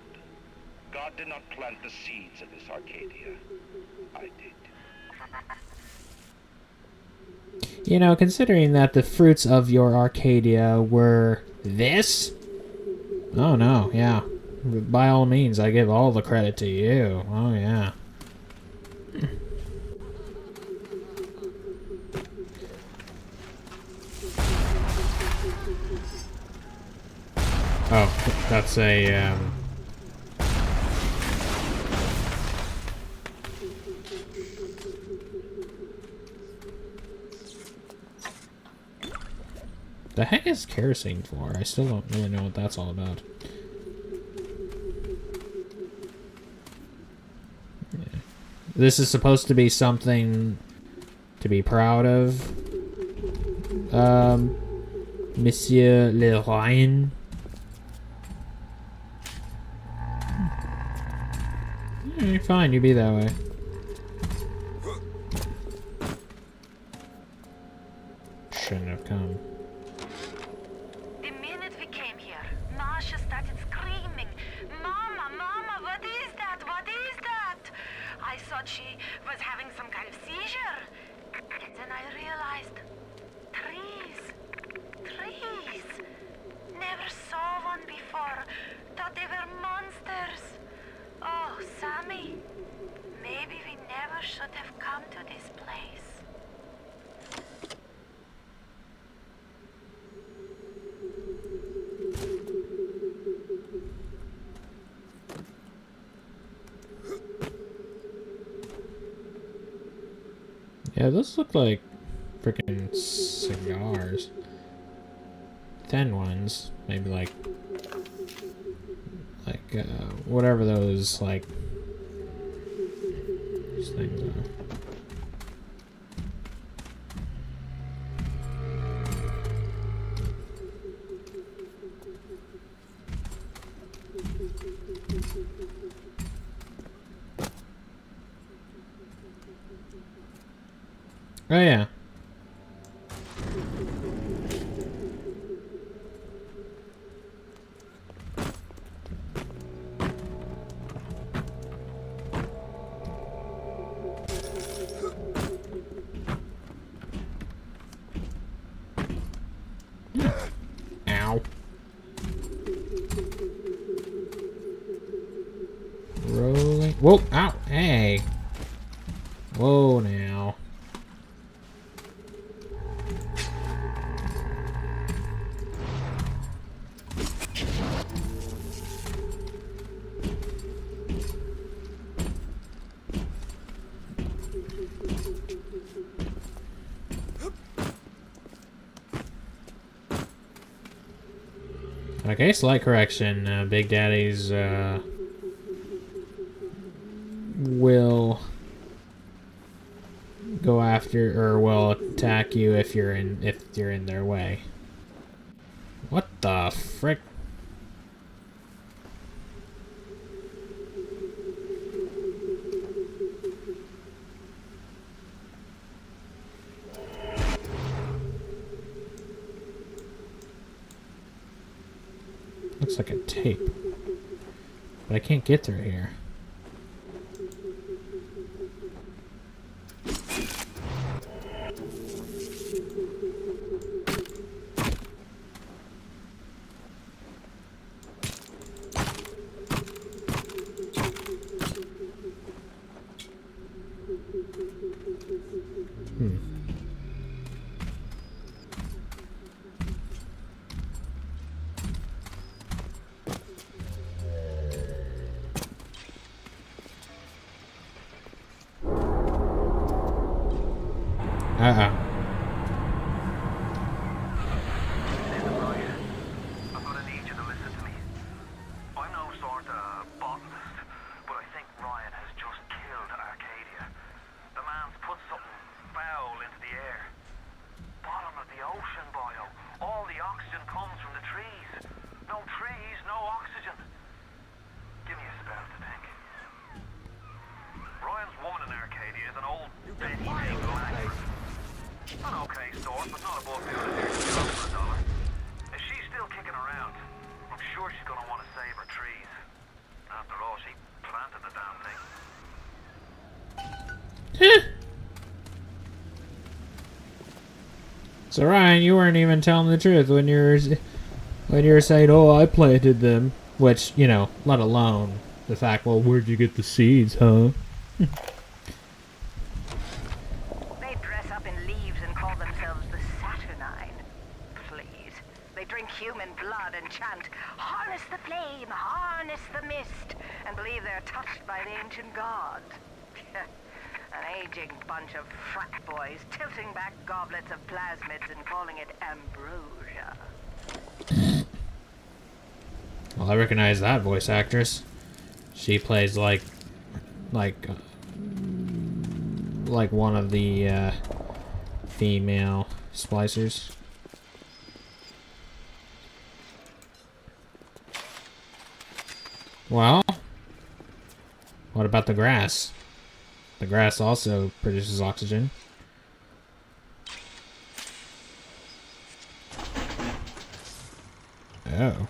God did not plant the seeds of this Arcadia. I did. You know, considering that the fruits of your Arcadia were this? Oh no, yeah. By all means, I give all the credit to you. Oh yeah. Oh, that's a, the heck is kerosene for? I still don't really know what that's all about. Yeah. This is supposed to be something to be proud of, Monsieur Le Ryan. Alright, fine, you be that way. Shouldn't have come. The minute we came here, Masha started screaming, "Mama, Mama, what is that? What is that?" I thought she was having some kind of seizure. And then I realized, trees. Never saw one before. Thought they were monsters. Oh, Sammy, maybe we never should have come to this place. Yeah, those look like freaking cigars. Thin ones. Maybe like whatever those, like, those things are. Oh yeah. Ow. Rolling. Whoa, ow, hey. Whoa now. Okay, slight correction. Big Daddy's will go after, or will attack you if you're in their way. What the frick? Looks like a tape. But I can't get through here. Uh-oh. I'm gonna need you to listen to me. I'm no sort of botanist, but I think Ryan has just killed Arcadia. The man's put something foul into the air. Bottom of the ocean, Bio. All the oxygen comes from the trees. No trees, no oxygen. Give me a spell to think. Ryan's woman in Arcadia is an old Betty Dingle actress. An okay sort, but not above the other for $1. If she's still kicking around, I'm sure she's gonna want to save her trees. After all, she planted the damn thing. So Ryan, you weren't even telling the truth when you were saying, "Oh, I planted them," which, you know, let alone the fact, well, where'd you get the seeds, huh? They dress up in leaves and call themselves the Saturnine. Please. They drink human blood and chant, "Harness the flame, harness the mist," and believe they're touched by the ancient gods. An aging bunch of frat boys tilting back goblets of plasmids and calling it ambrosia. Well, I recognize that voice actress. She plays like one of the female splicers. Well, what about the grass? The grass also produces oxygen. Oh.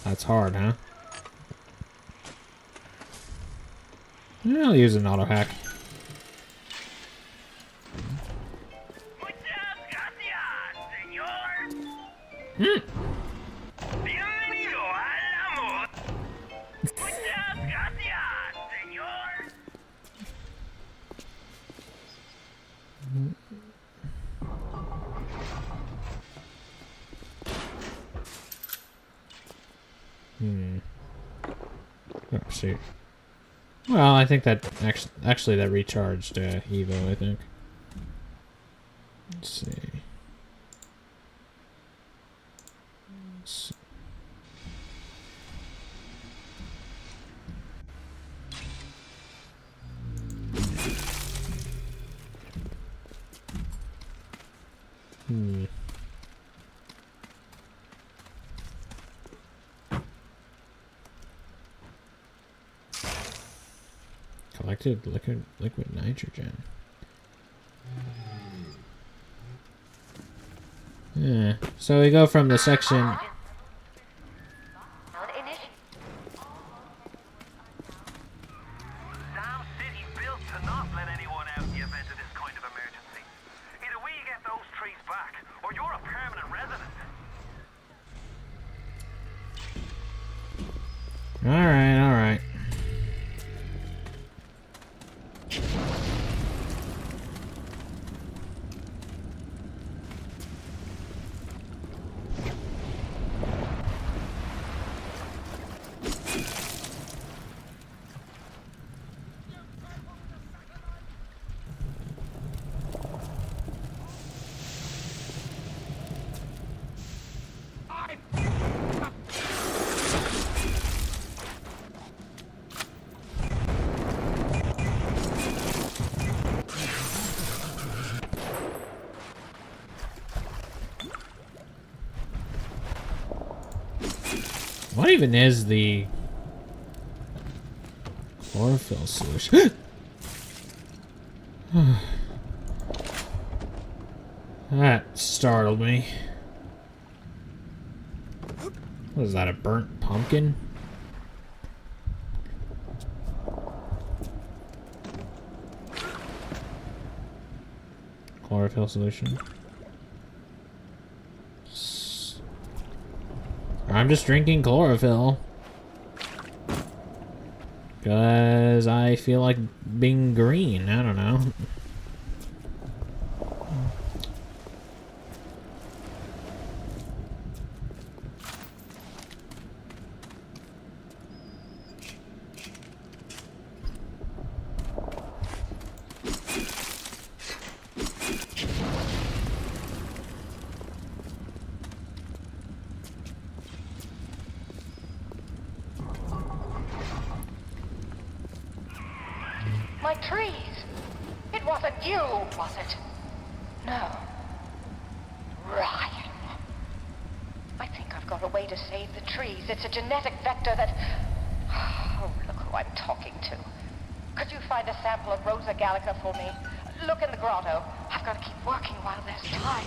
That's hard, huh? I'll use an auto hack. Oh, shoot. Well, I think that actually that recharged Evo, I think. Let's see. Collected liquid nitrogen. Yeah. So we go from the section. Alright, alright. What even is the chlorophyll solution? That startled me. What is that, a burnt pumpkin? Chlorophyll solution. I'm just drinking chlorophyll. Because I feel like being green. I don't know. My trees! It wasn't you, was it? No. Ryan. I think I've got a way to save the trees. It's a genetic vector that... Oh, look who I'm talking to. Could you find a sample of Rosa Gallica for me? Look in the grotto. I've got to keep working while there's time.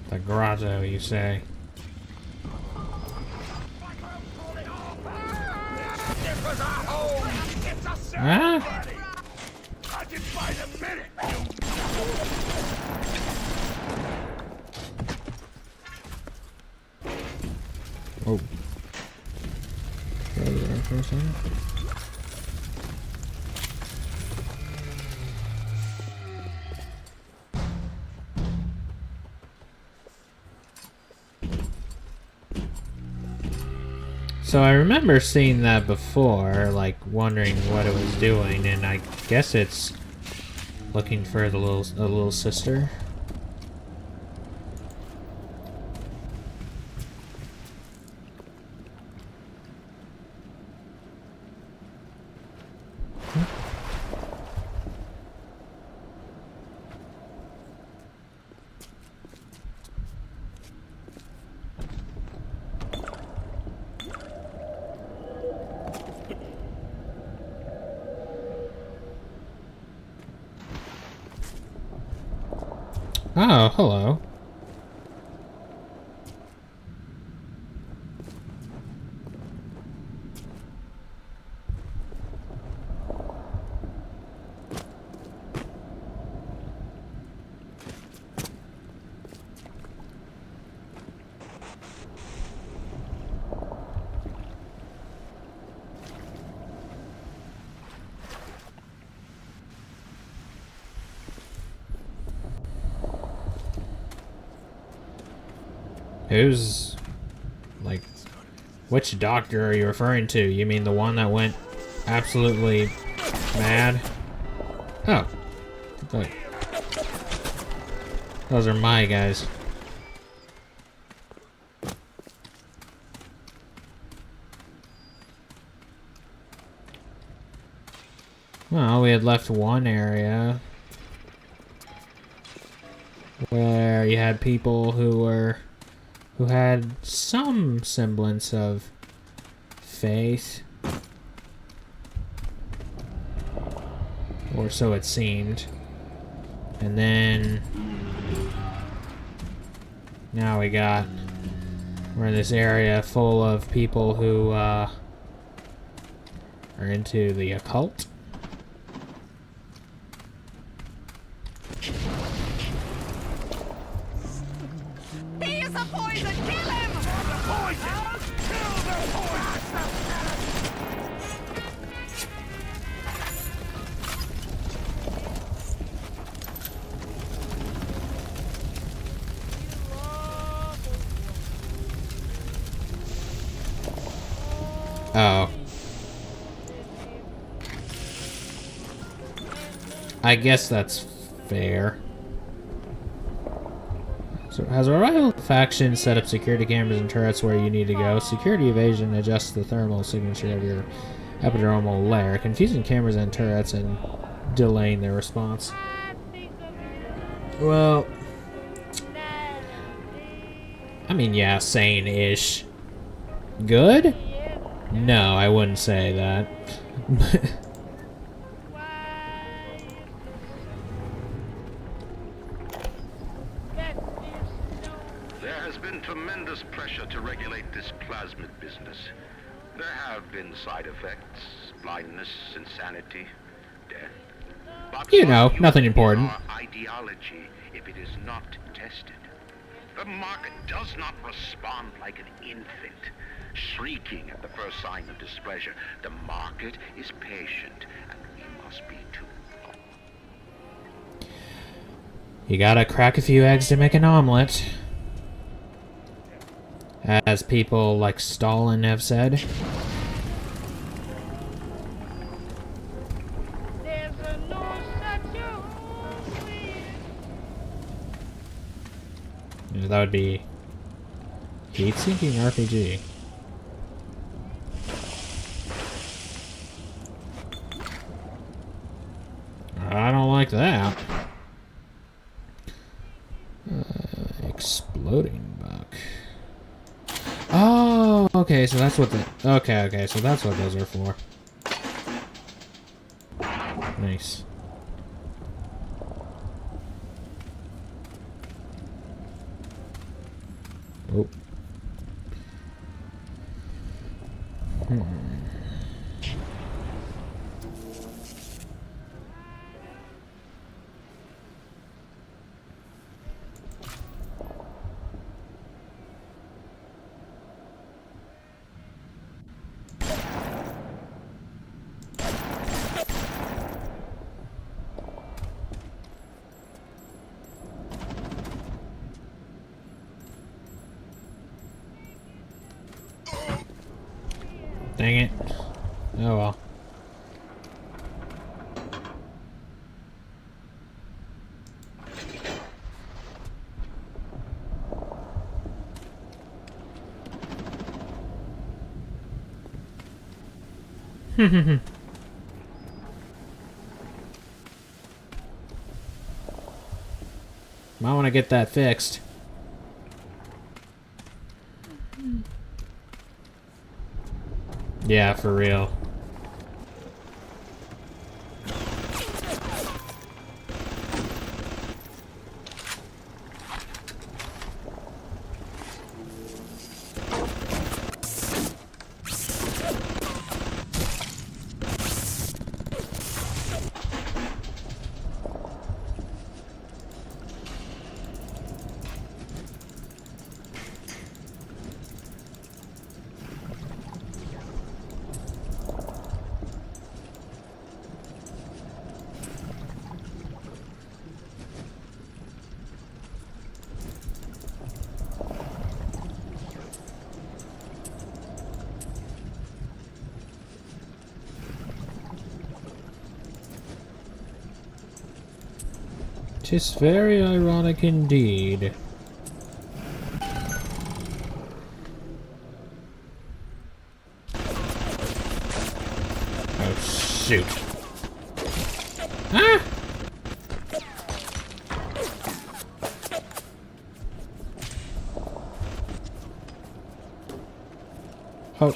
The grotto, you say? Huh? I can fight a minute. Oh. Go there for a second. So I remember seeing that before, like wondering what it was doing, and I guess it's looking for the little sister. Oh, hello. Who's, like, which doctor are you referring to? You mean the one that went absolutely mad? Oh, Wait. Those are my guys. Well, we had left one area where you had people who had some semblance of faith. Or so it seemed. And then now we're in this area full of people who are into the occult. He is a poison! Kill him! The poison! Kill the poison! Oh. I guess that's fair. So, has a rival faction set up security cameras and turrets where you need to go? Security evasion adjusts the thermal signature of your epidermal layer, confusing cameras and turrets and delaying their response. Well, I mean, yeah, sane-ish. Good? No, I wouldn't say that. There has been tremendous pressure to regulate this plasmid business. There have been side effects, blindness, insanity, death. But you know, nothing important. our ideology if it is not tested. The market does not respond like an infant, shrieking at the first sign of displeasure. The market is patient, and we must be too. You gotta crack a few eggs to make an omelet. As people like Stalin have said. Yeah, that would be heat-sinking RPG. I don't like that. Exploding buck. Oh, okay, so that's what the... Okay, so that's what those are for. Nice. Oh. Dang it. Oh well. Might want to get that fixed. Yeah, for real. 'Tis very ironic indeed. Oh, shoot. Ah! Oh.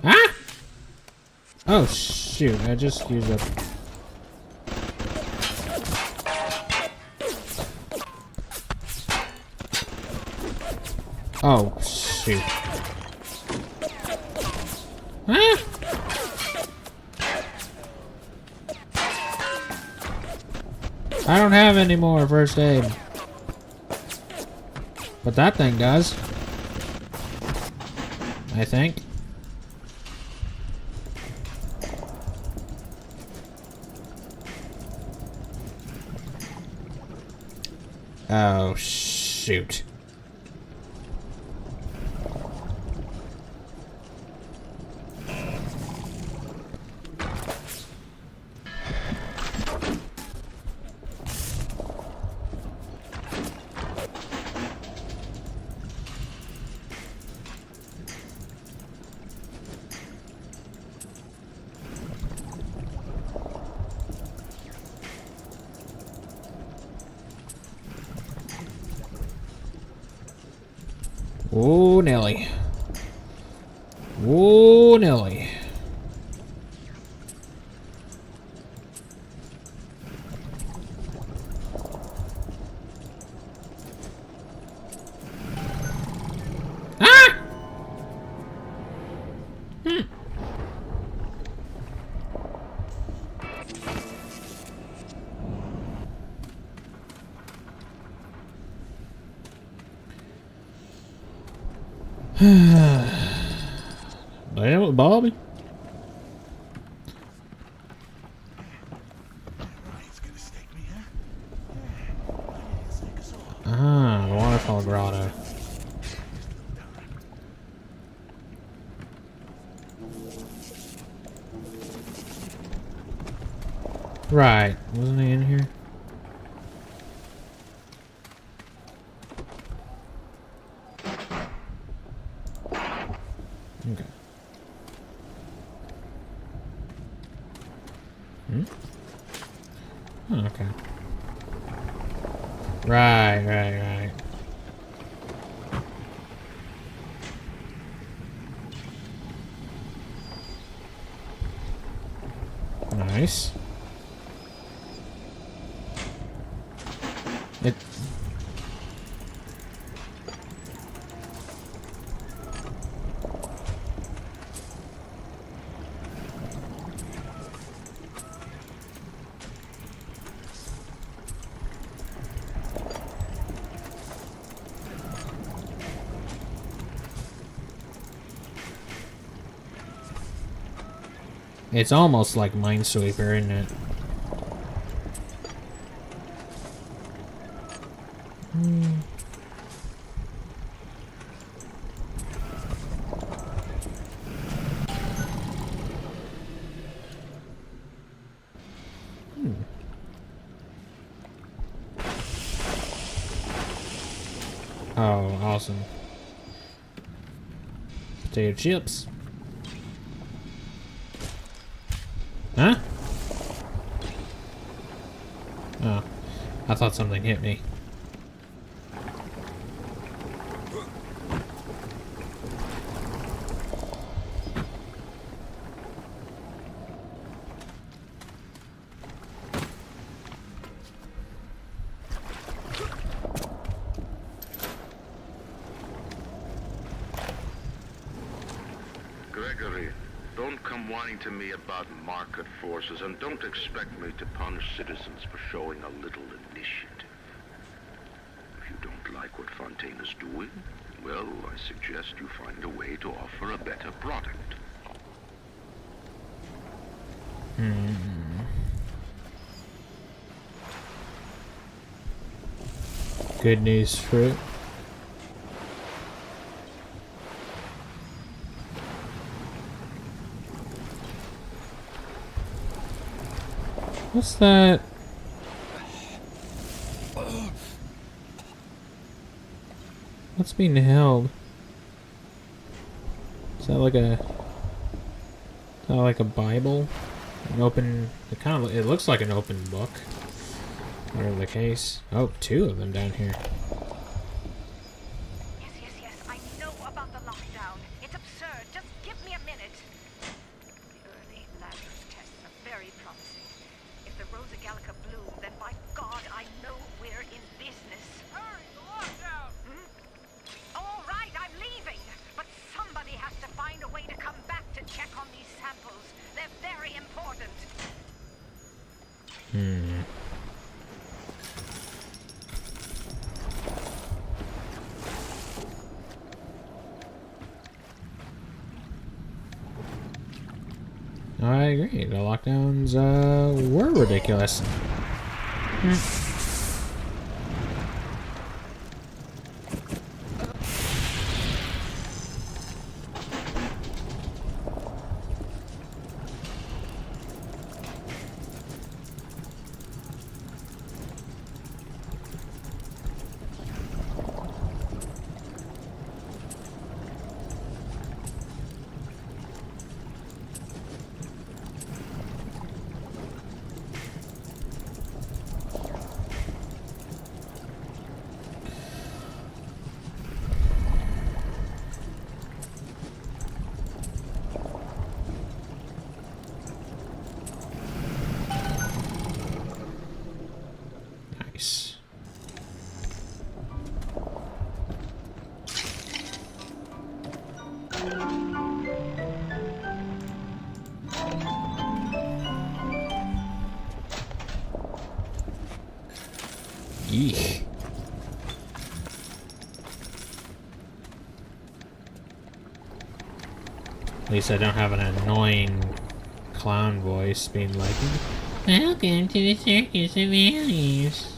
Ah! Oh shoot, I just used up. Oh shoot. Ah! I don't have any more first aid. But that thing does. I think. Oh, shoot. Oh, Nelly. Oh, Nelly. Ah! Damn it, Bobby. Ryan's gonna stake me, huh? Ah, the waterfall grotto. Right, wasn't he in here? Okay. Oh, okay. Right. Nice. It. It's almost like Minesweeper, isn't it? Oh, awesome. Potato chips. Huh? Oh, I thought something hit me. Don't come whining to me about market forces, and don't expect me to punish citizens for showing a little initiative. If you don't like what Fontaine is doing, well, I suggest you find a way to offer a better product. Good news fruit. What's that? What's being held? Is that like a? Is that like a Bible? An open? It kind of. It looks like an open book. Whatever the case. Oh, two of them down here. Yes, I know about the lockdown. It's absurd. Just give me a minute. The early Lazarus tests are very promising. If the Rosa Gallica bloom, then by God, I know we're in business. Hurry, the lockdown! All right, I'm leaving. But somebody has to find a way to come back to check on these samples. They're very important. I agree. The lockdowns were ridiculous. Nice. Eesh. At least I don't have an annoying clown voice being like, "Welcome to the circus of values."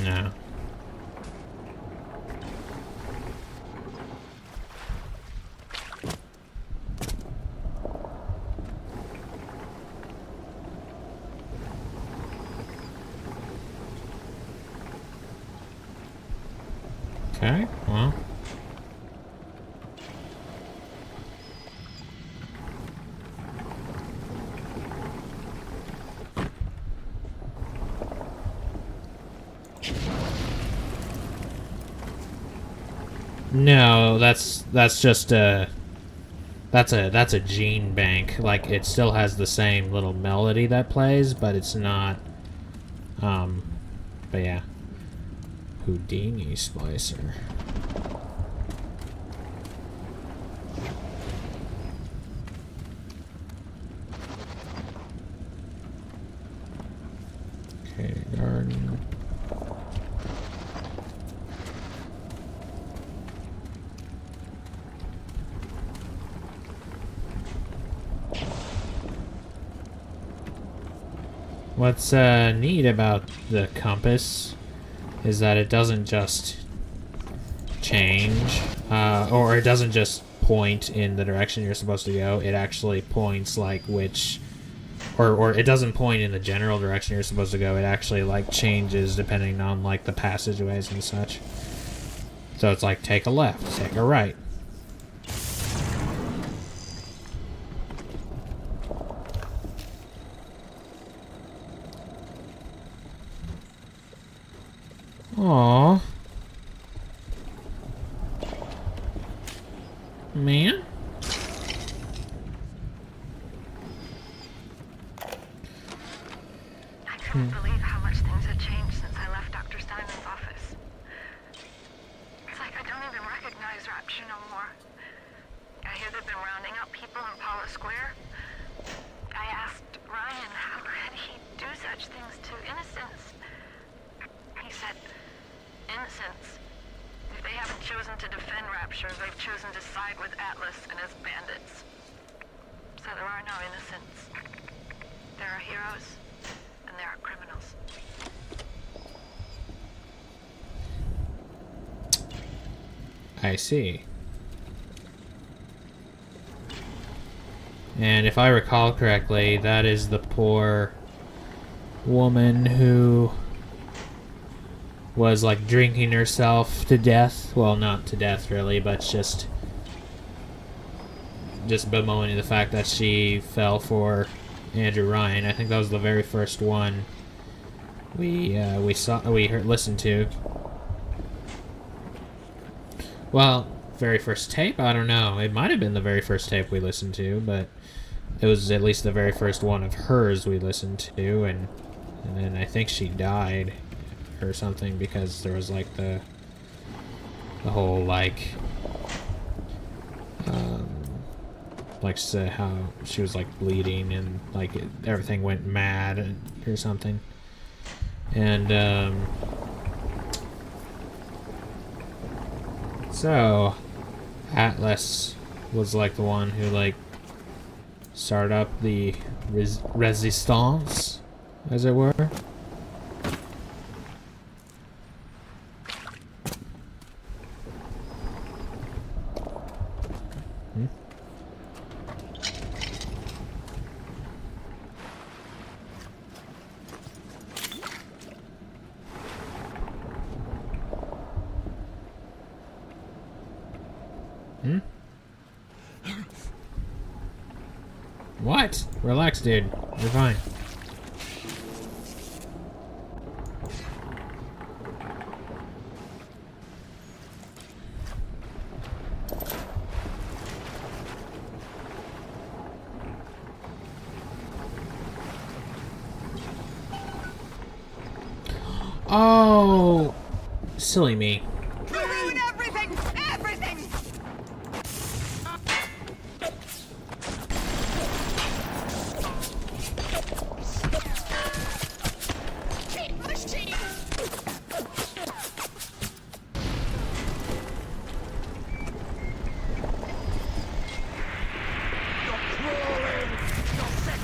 No. Okay, well. No, that's just a that's a gene bank. Like, it still has the same little melody that plays, but it's not but yeah. Houdini splicer. Okay, garden. What's neat about the compass is that it doesn't just change, or it doesn't just point in the direction you're supposed to go. It actually points like which, or it doesn't point in the general direction you're supposed to go. It actually like changes depending on like the passageways and such. So it's like, take a left, take a right. Aww. Man? eyes rapture no more. I hear they've been rounding up people in Paula Square. I asked Ryan how could he do such things to innocents. He said, innocents. If they haven't chosen to defend Rapture, they've chosen to side with Atlas and his bandits. So there are no innocents. There are heroes, and there are criminals. I see. And if I recall correctly, that is the poor woman who was like drinking herself to death. Well, not to death really, but just bemoaning the fact that she fell for Andrew Ryan. I think that was the very first one we listened to. Well, very first tape? I don't know. It might have been the very first tape we listened to, but it was at least the very first one of hers we listened to, and then I think she died or something because there was like the whole like how she was like bleeding and like everything went mad or something, and so Atlas was like the one who like started up the resistance, as it were. What? Relax, dude. You're fine. Oh, silly me. You ruin everything! Everything! Cheat machine! You're crawling! You're sick!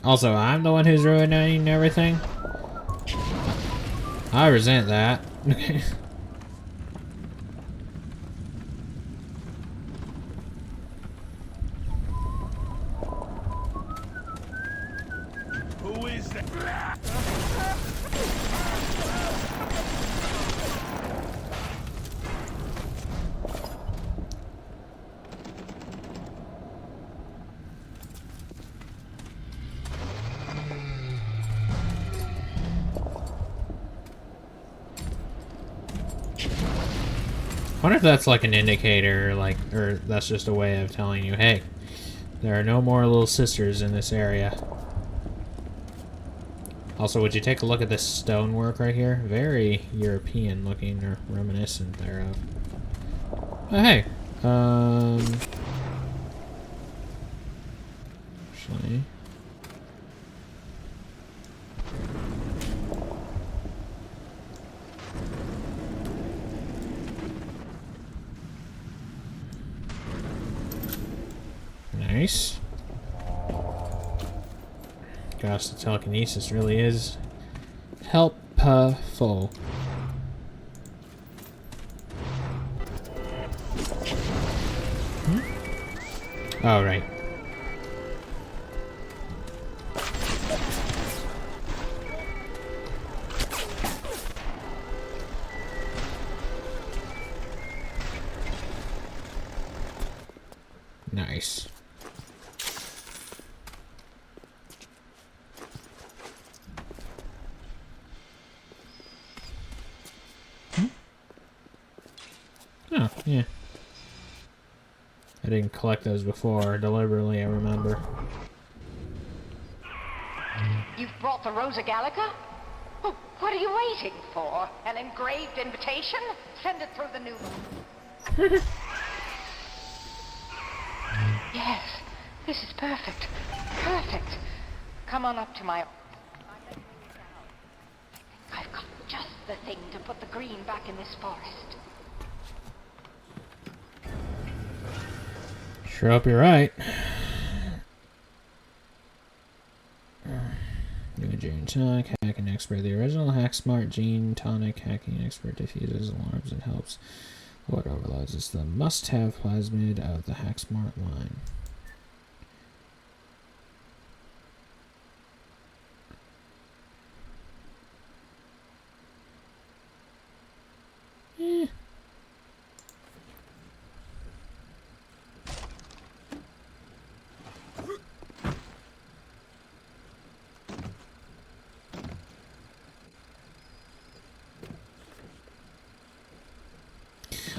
Also, I'm the one who's ruining everything. I resent that. Who is that? I wonder if that's like an indicator, like, or that's just a way of telling you, hey, there are no more little sisters in this area. Also, would you take a look at this stonework right here? Very European looking, or reminiscent thereof. Oh, hey. Actually. Nice. Gosh, the telekinesis really is helpful. Oh, right. Nice. Yeah. I didn't collect those before, deliberately, I remember. You've brought the Rosa Gallica? Oh, what are you waiting for? An engraved invitation? Send it through the new one. Yes, this is perfect. Perfect. Come on up to my... I've got just the thing to put the green back in this forest. Sure hope you're right. New Gene Tonic, hacking expert. The original Hack Smart Gene Tonic hacking expert diffuses alarms and helps what overloads. It's the must-have plasmid of the Hack Smart line.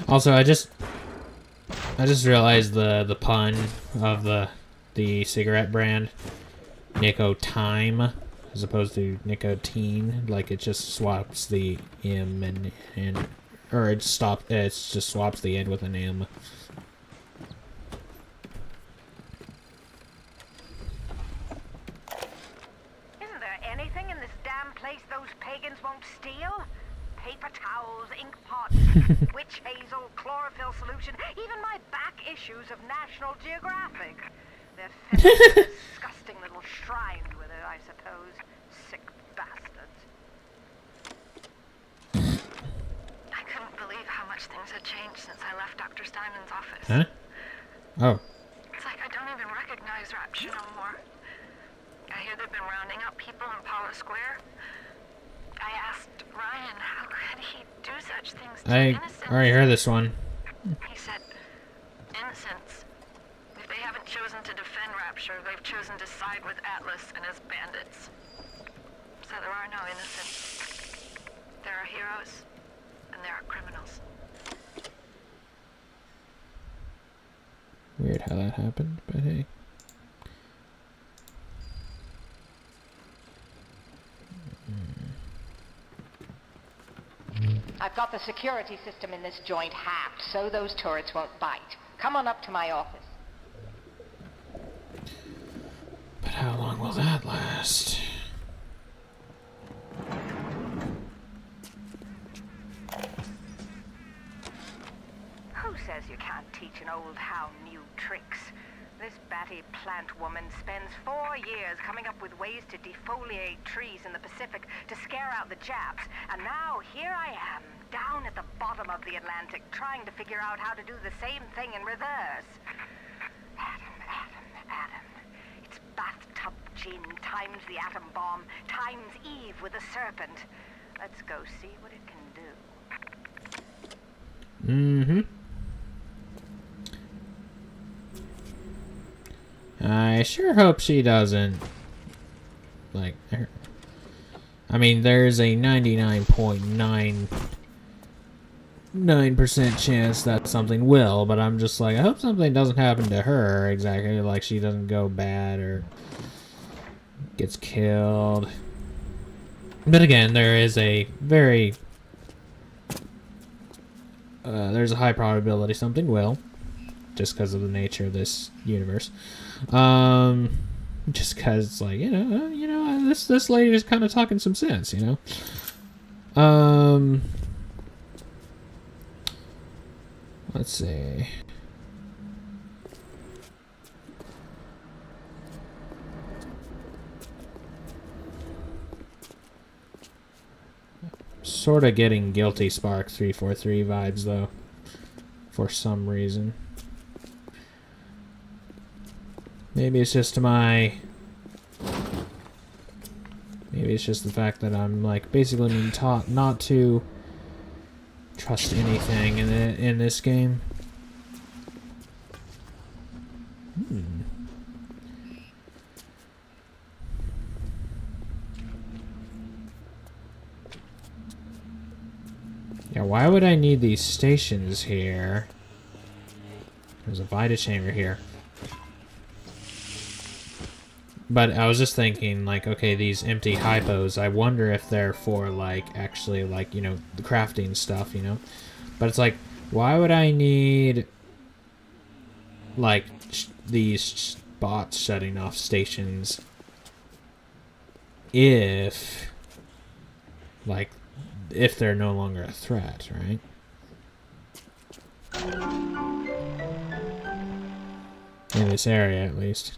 Also, I just realized the pun of the cigarette brand, Nicotime, as opposed to nicotine. Like it just swaps the M and or it just swaps the N with an M. Isn't there anything in this damn place those pagans won't steal? Paper towels, ink pots, witch hazel, chlorophyll solution, even my back issues of National Geographic. They're fed disgusting little shrines with it, I suppose. Sick bastards. I couldn't believe how much things had changed since I left Dr. Steinman's office. Huh? Oh. It's like I don't even recognize Rapture no more. I hear they've been rounding up people in Paula Square. I asked Ryan how could he do such things to innocents. I already heard this one. He said, innocents. If they haven't chosen to defend Rapture, they've chosen to side with Atlas and his bandits. So there are no innocents. There are heroes, and there are criminals. Weird how that happened, but hey. I've got the security system in this joint hacked, so those turrets won't bite. Come on up to my office. But how long will that last? Who says you can't teach an old hound new tricks? This batty plant woman spends 4 years coming up with ways to defoliate trees in the Pacific to scare out the Japs, and now here I am, down at the bottom of the Atlantic, trying to figure out how to do the same thing in reverse. Adam. It's bathtub gin times the atom bomb times Eve with a serpent. Let's go see what it can do. Mm-hmm. I sure hope she doesn't. Like, I mean, there's a 99.99% chance that something will, but I'm just like, I hope something doesn't happen to her exactly. Like, she doesn't go bad or gets killed. But again, there is a very... there's a high probability something will. Just because of the nature of this universe. Just because, like, this lady is kind of talking some sense, you know? Let's see. Sort of getting Guilty Spark 343 vibes, though. For some reason. Maybe it's just maybe it's just the fact that I'm, like, basically being taught not to trust anything in this game. Yeah, why would I need these stations here? There's a Vita chamber here. But I was just thinking, like, okay, these empty hypos, I wonder if they're for, like, actually, like, you know, the crafting stuff, you know? But it's like, why would I need, like, these bots shutting off stations if, like, if they're no longer a threat, right? In this area, at least.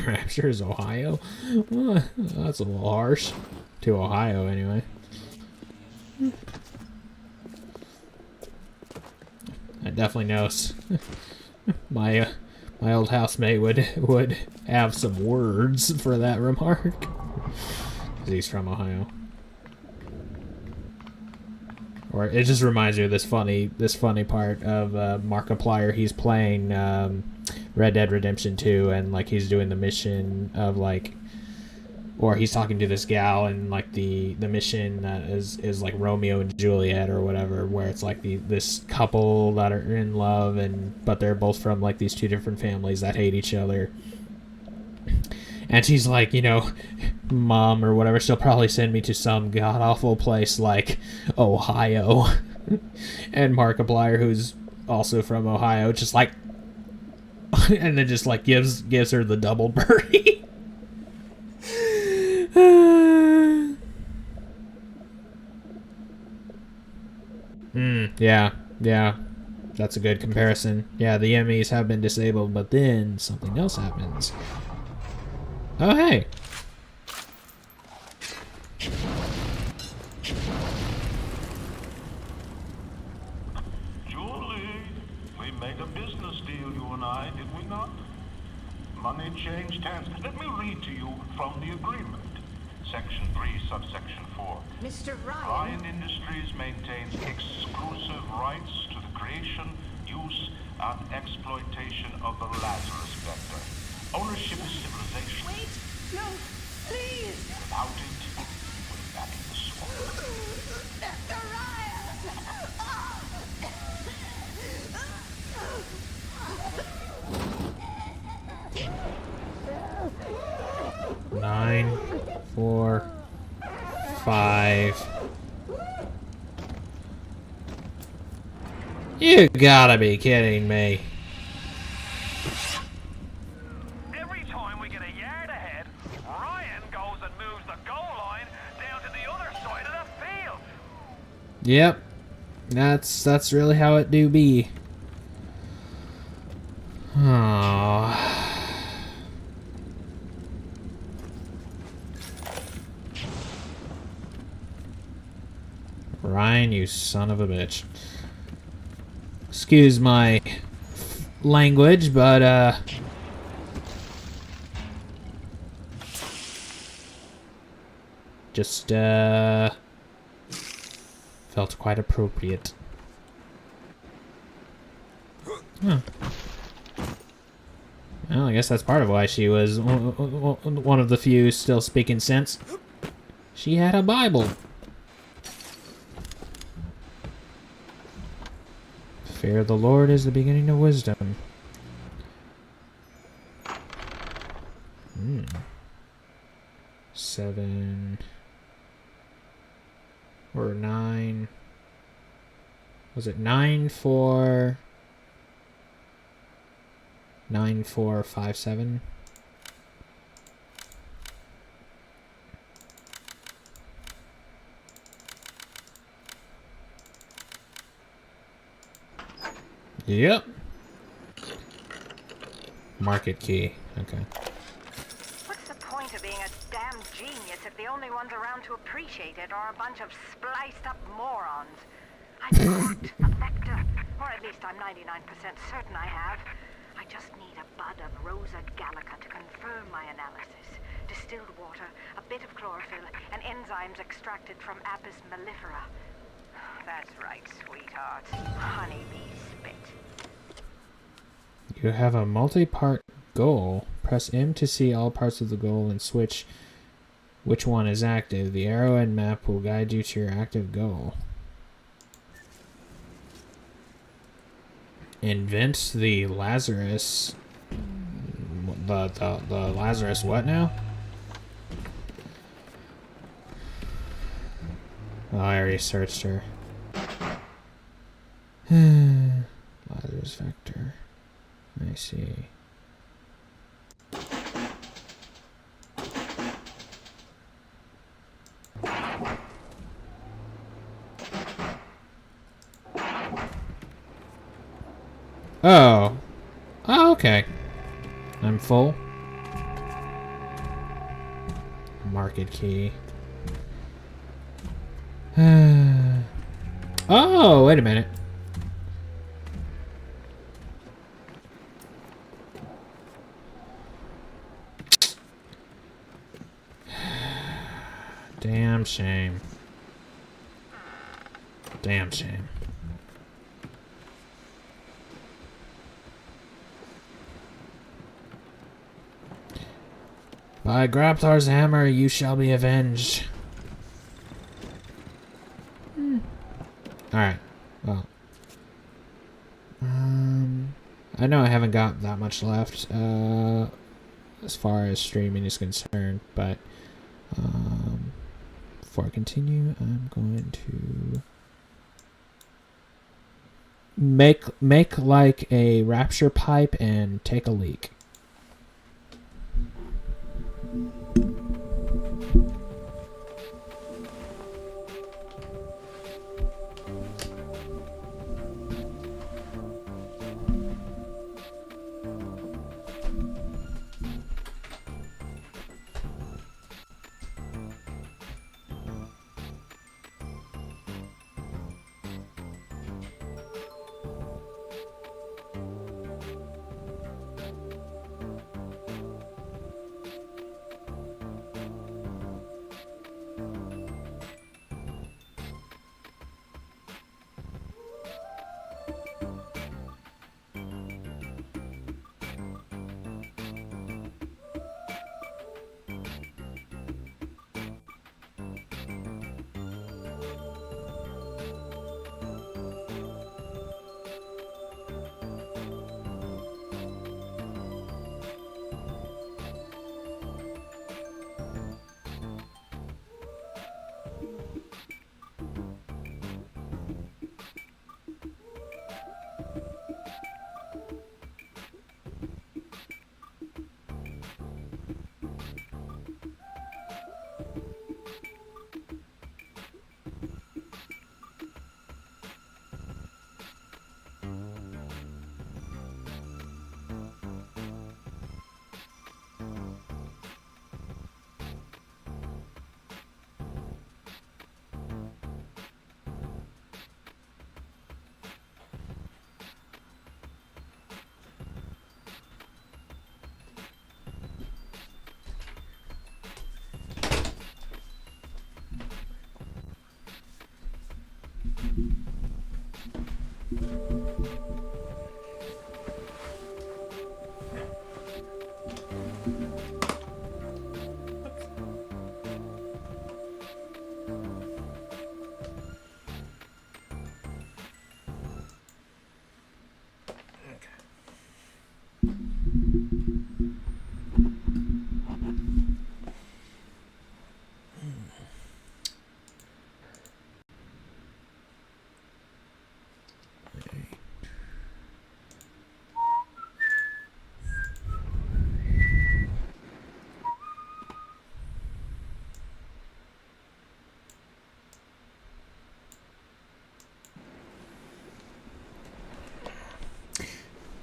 Rapture is Ohio? Well, that's a little harsh. To Ohio, anyway. I definitely know my old housemate would have some words for that remark. 'Cause he's from Ohio. Or it just reminds me of this funny part of Markiplier. He's playing Red Dead Redemption 2, and like he's doing the mission of like, or he's talking to this gal, and like the mission is like Romeo and Juliet or whatever, where it's like this couple that are in love, but they're both from like these two different families that hate each other. And she's like, you know, Mom or whatever, she'll probably send me to some god-awful place like Ohio. And Markiplier, who's also from Ohio, just like, and then just like gives her the double birdie. Yeah. That's a good comparison. Yeah, the enemies have been disabled, but then something else happens. Oh, hey. Julie, we made a business deal, you and I, did we not? Money changed hands. Let me read to you from the agreement. Section 3, subsection 4. Mr. Ryan. Ryan Industries maintains exclusive rights to the creation, use, and exploitation of the Lazarus Vector. Ownership is civilization. Wait! No! Please! Without it, we would have back in the swamp. Mr. Ryan! 9, 4, 5. You gotta be kidding me. Every time we get a yard ahead, Ryan goes and moves the goal line down to the other side of the field. Yep. That's really how it do be. Oh. Ryan, you son of a bitch. Excuse my language, but just felt quite appropriate. Huh. Well, I guess that's part of why she was one of the few still speaking sense. She had a Bible. Fear of the Lord is the beginning of wisdom. 7 or 9. Was it 9 4 9 4 5 7? Yep. Market key. Okay. What's the point of being a damn genius if the only ones around to appreciate it are a bunch of spliced up morons? I've cracked the vector, or at least I'm 99% certain I have. I just need a bud of Rosa gallica to confirm my analysis. Distilled water, a bit of chlorophyll, and enzymes extracted from Apis mellifera. That's right, sweetheart. Honeybee spit. You have a multi-part goal. Press M to see all parts of the goal and switch Which one is active? The arrowhead map will guide you to your active goal. Invent the Lazarus. The Lazarus what now? Oh, I already searched her. Lazarus vector. I see. Oh. Oh, okay. I'm full. Market key. Oh, wait a minute. Damn shame. Damn shame. By Grabthar's hammer, you shall be avenged. Alright. Well. I know I haven't got that much left, as far as streaming is concerned, but, before I continue, I'm going to make like a rapture pipe and take a leak.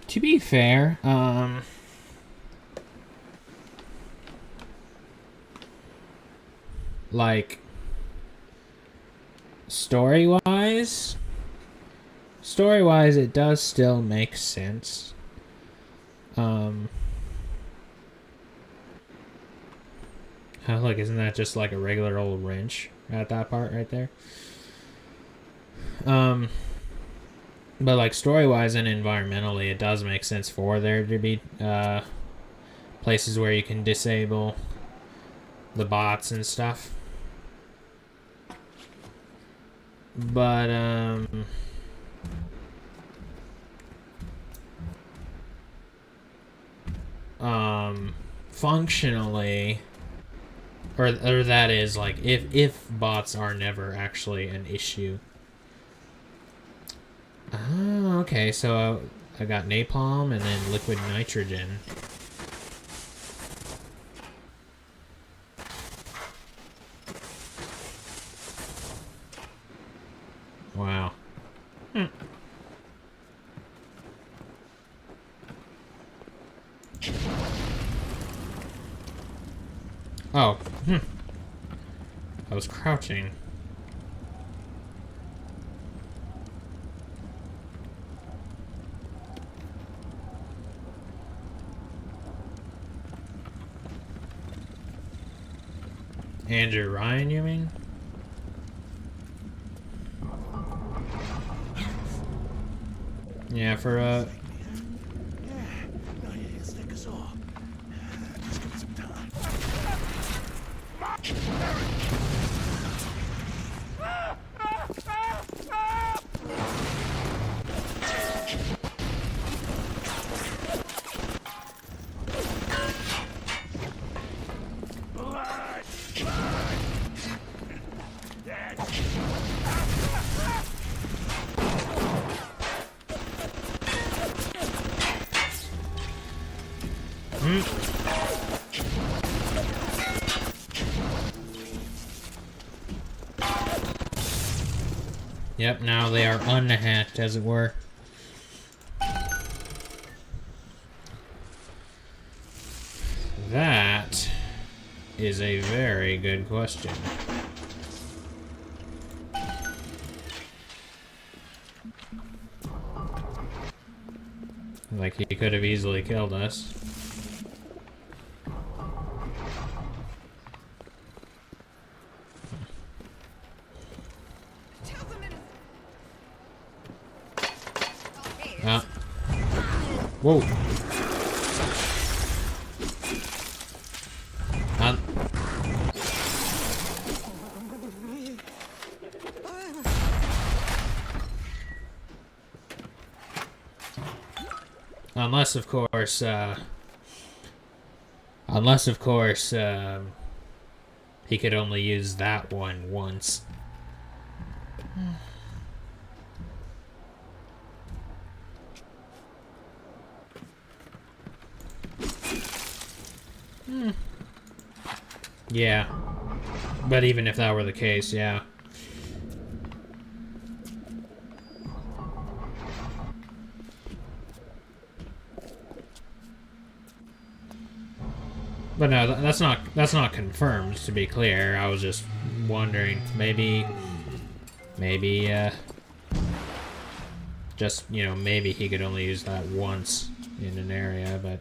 To be fair, like, story-wise, it does still make sense. Oh, look, isn't that just like a regular old wrench at that part right there? But like story-wise and environmentally, it does make sense for there to be places where you can disable the bots and stuff. But functionally, or that is like if bots are never actually an issue. Oh, okay, so I got napalm and then liquid nitrogen. Wow. Oh, I was crouching. Andrew Ryan, you mean? Yeah, for Yeah, no, you stick us off. Just give it some time. Yep, now they are unhacked, as it were. That is a very good question. Like, he could have easily killed us. Whoa. Unless, of course, he could only use that one once. Yeah. But even if that were the case, yeah. But no, that's not confirmed, to be clear. I was just wondering, maybe just, you know, maybe he could only use that once in an area, but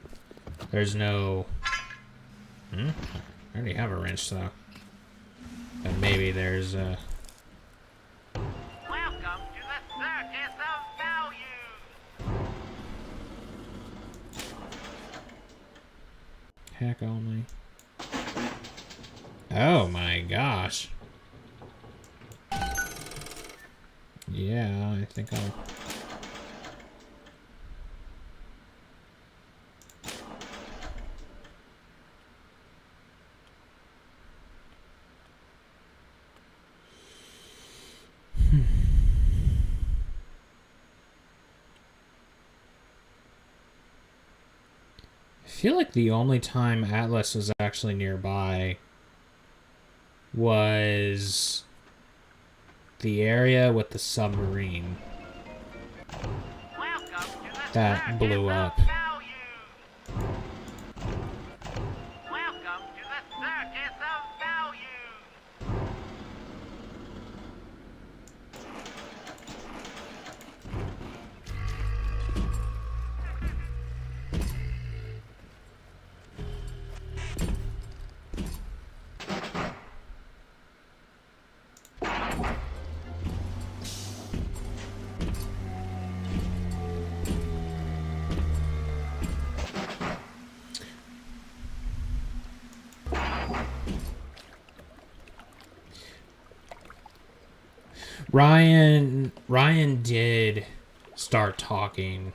there's no... I already have a wrench, though. But maybe there's, Welcome to the Circus of Value! Hack only. Oh my gosh. Yeah, I think I'll... I feel like the only time Atlas was actually nearby was the area with the submarine that blew up. Welcome to the Circus of Value! Ryan did start talking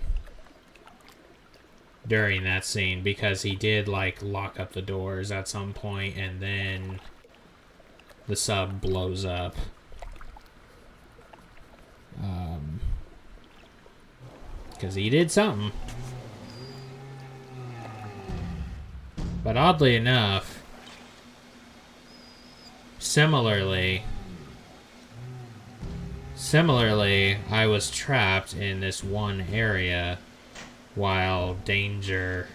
during that scene because he did like lock up the doors at some point and then the sub blows up. Because he did something. But oddly enough, similarly, I was trapped in this one area while danger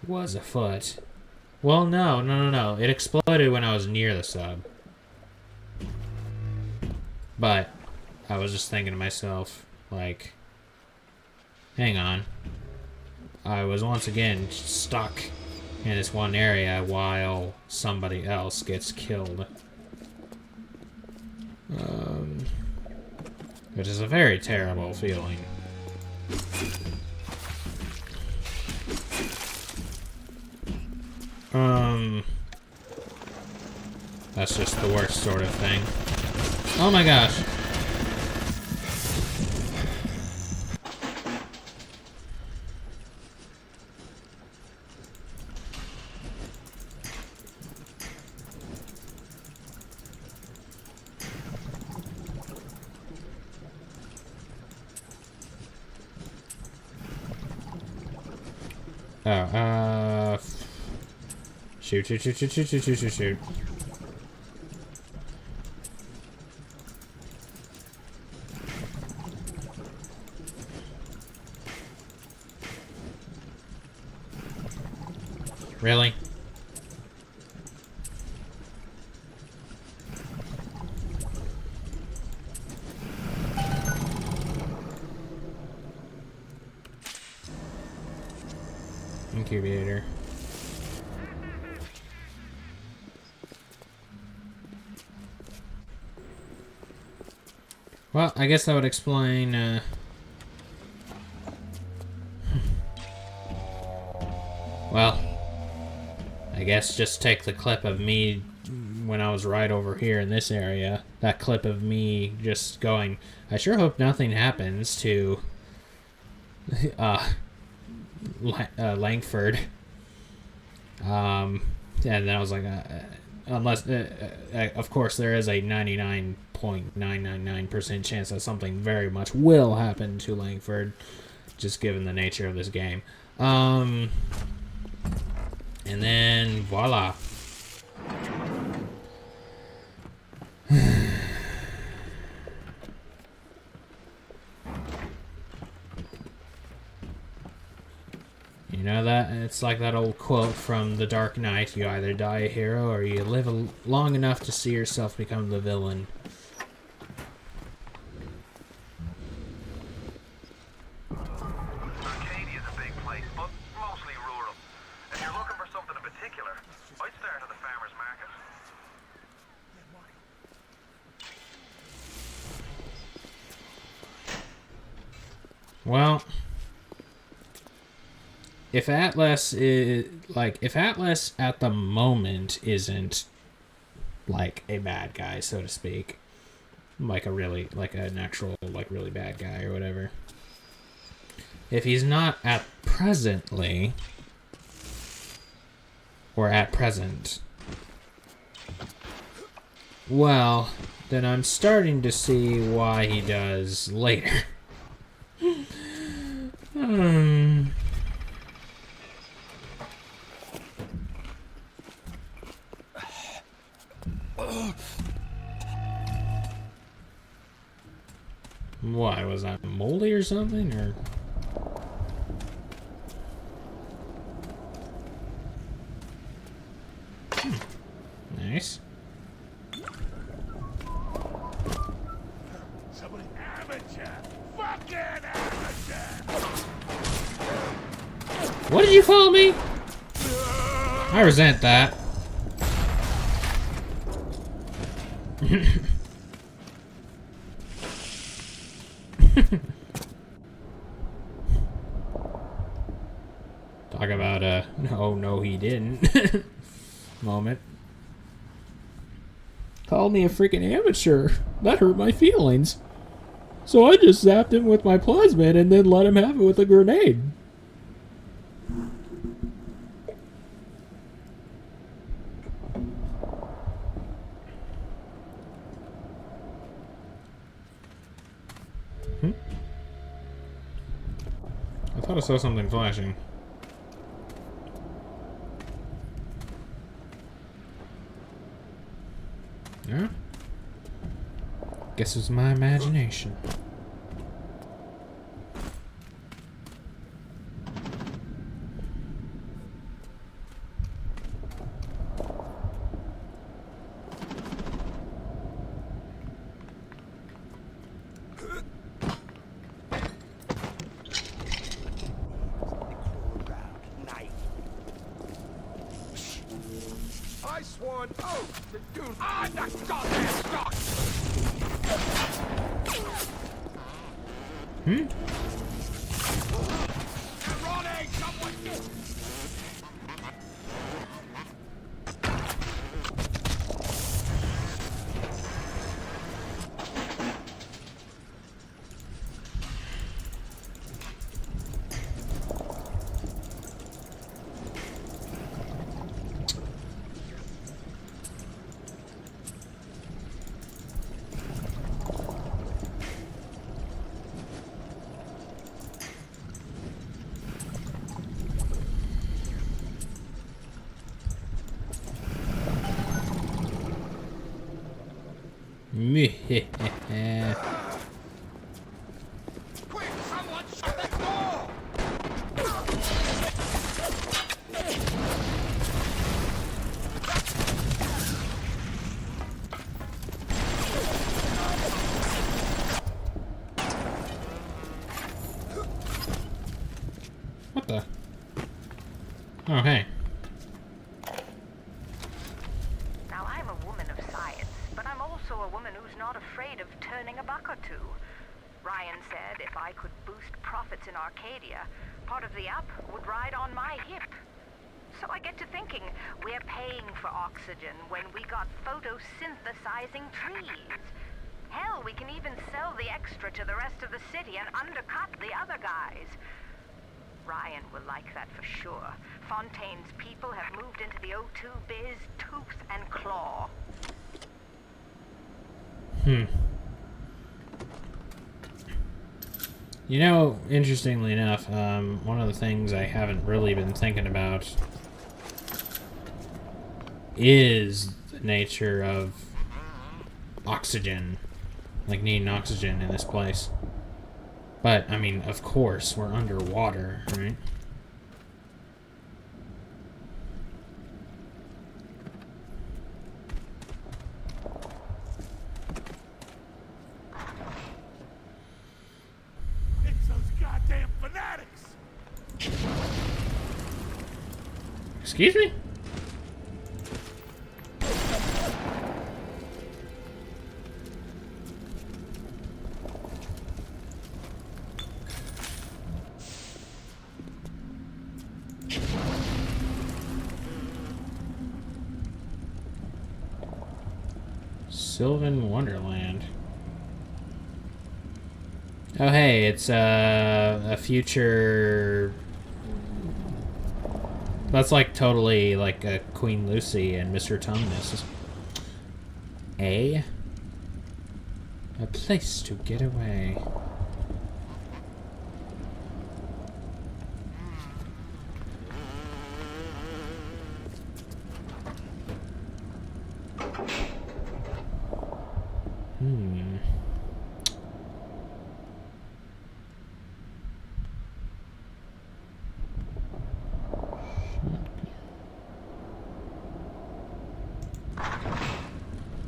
was afoot. Well, no. It exploded when I was near the sub. But I was just thinking to myself, like, hang on. I was once again stuck in this one area while somebody else gets killed. Which is a very terrible feeling. That's just the worst sort of thing. Oh my gosh. Oh, shoot. Really? Incubator. Well, I guess that would explain, well, I guess just take the clip of me when I was right over here in this area. That clip of me just going, I sure hope nothing happens to, Langford. And then I was like, unless, of course, there is a 99.999% chance that something very much will happen to Langford, just given the nature of this game. And then, voila. You know that? It's like that old quote from The Dark Knight, you either die a hero or you live long enough to see yourself become the villain. Arcadia's a big place, but mostly rural. If you're looking for something in particular, I'd start at the farmer's market. Well, if Atlas at the moment isn't like a bad guy, so to speak, like an actual really bad guy or whatever. If he's not at presently or at present, well, then I'm starting to see why he does later. Why, was that moldy or something, or? Nice. Somebody amateur! Fucking amateur! What did you call me? I resent that. Talk about a oh no he didn't moment. Called me a freaking amateur. That hurt my feelings. So I just zapped him with my plasmid and then let him have it with a grenade. I thought I saw something flashing. Yeah? Guess it was my imagination. I swan. Oh, the dude. Ah, that goddamn stock. Ronnie, someone. Meh. Quick, someone shut that door. What the? Oh, hey. Now, I'm a woman of science, but I'm also a woman who's not afraid of turning a buck or two. Ryan said if I could boost profits in Arcadia, part of the app would ride on my hip. So I get to thinking, we're paying for oxygen when we got photosynthesizing trees. Hell, we can even sell the extra to the rest of the city and undercut the other guys. Ryan will like that for sure. Fontaine's people have moved into the O2 biz tooth and claw. You know, interestingly enough, one of the things I haven't really been thinking about is the nature of oxygen. Like, needing oxygen in this place. But, I mean, of course, we're underwater, right? It's those goddamn fanatics. Excuse me? Sylvan Wonderland. Oh, hey, it's a future. That's like totally like a Queen Lucy and Mr. Tumnus. A place to get away.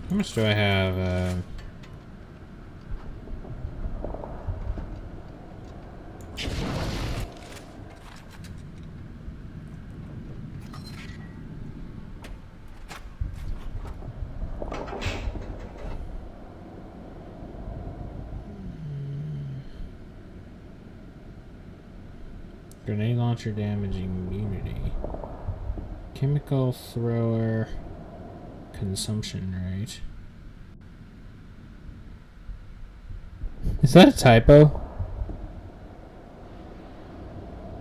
How much do I have? Grenade launcher damage immunity. Chemical thrower consumption rate. Is that a typo?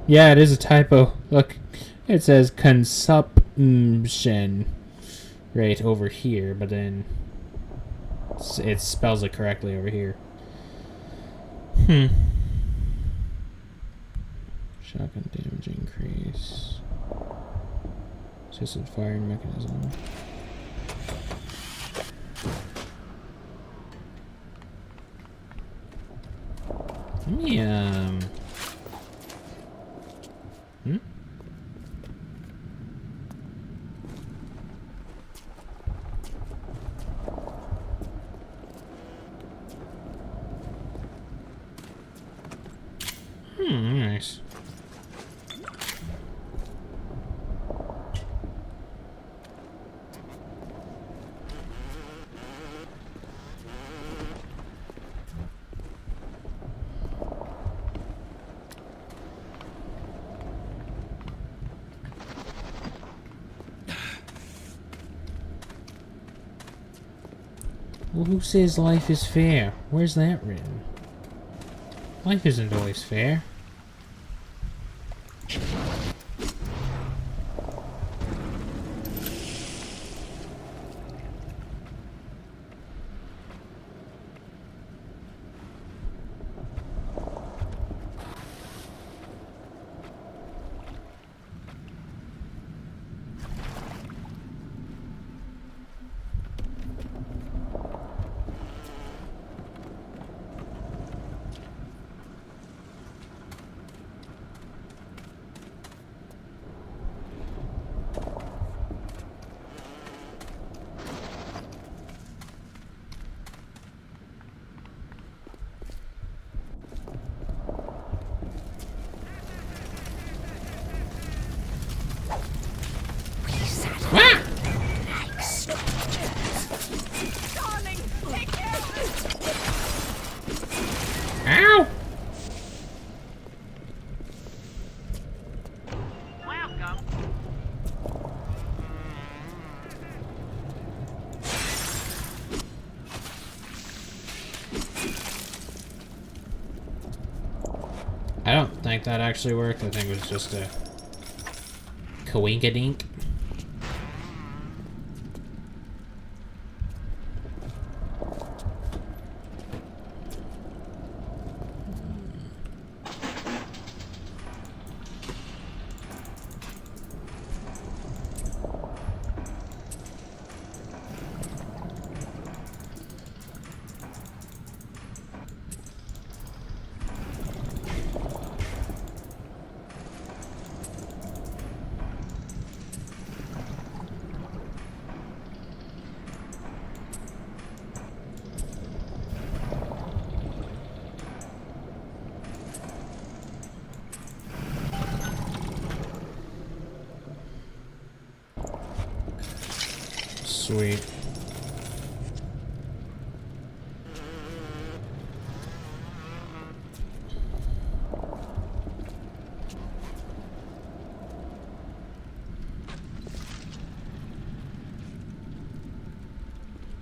Yeah, it is a typo. Look, it says consumption right over here, but then it spells it correctly over here. Shotgun damage increase. Assisted firing mechanism. Let me, nice. Well, who says life is fair? Where's that written? Life isn't always fair. Ow! Welcome. I don't think that actually worked. I think it was just a coinkadink. Sweet.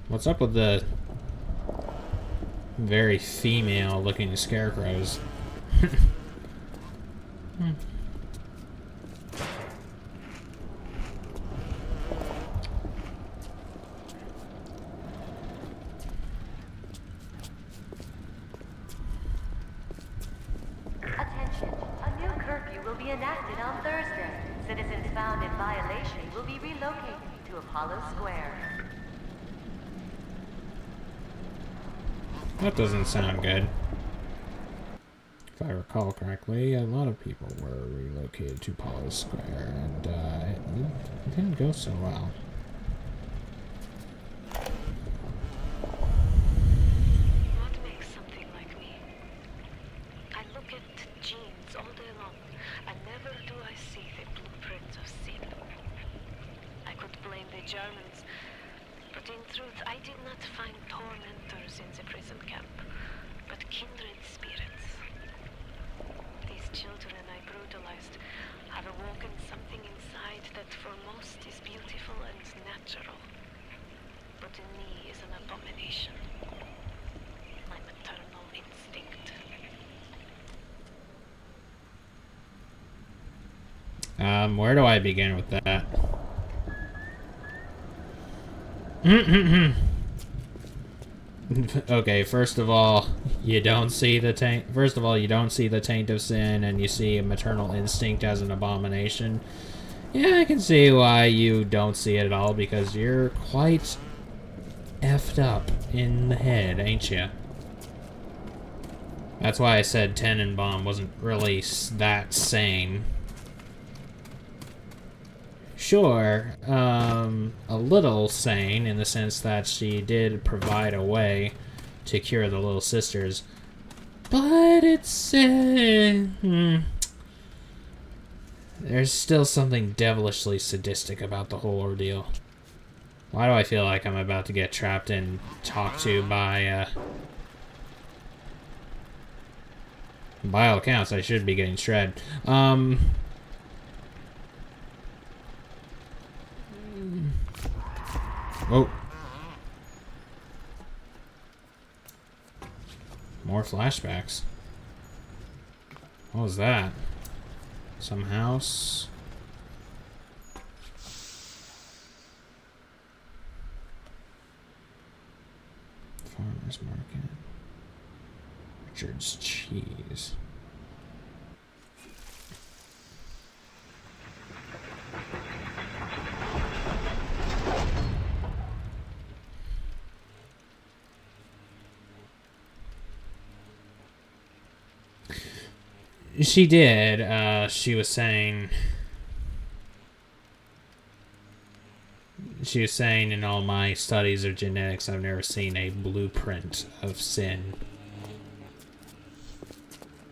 What's up with the very female looking scarecrows? Attention, a new curfew will be enacted on Thursday. Citizens found in violation will be relocated to Apollo Square. That doesn't sound good. If I recall correctly, a lot of people were relocated to Apollo Square, and it didn't go so well. What makes something like me? I look at genes all day long, and never do I see the blueprints of sin. I could blame the Germans, but in truth I did not find tormentors in the prison camp, but kindred spirits. These children I brutalized have awoken something inside that for most is beautiful and natural, but in me is an abomination. My maternal instinct Where do I begin with that? Okay, first of all, you don't see the taint. First of all, you don't see the taint of sin, and you see a maternal instinct as an abomination. Yeah, I can see why you don't see it at all, because you're quite effed up in the head, ain't ya? That's why I said Tenenbaum wasn't really that sane. Sure, a little sane in the sense that she did provide a way to cure the little sisters, but it's there's still something devilishly sadistic about the whole ordeal. Why do I feel like I'm about to get trapped and talked to by by all accounts I should be getting shredded. Oh. More flashbacks. What was that? Some house? Farmer's market. Richard's cheese. She did. She was saying in all my studies of genetics, I've never seen a blueprint of sin.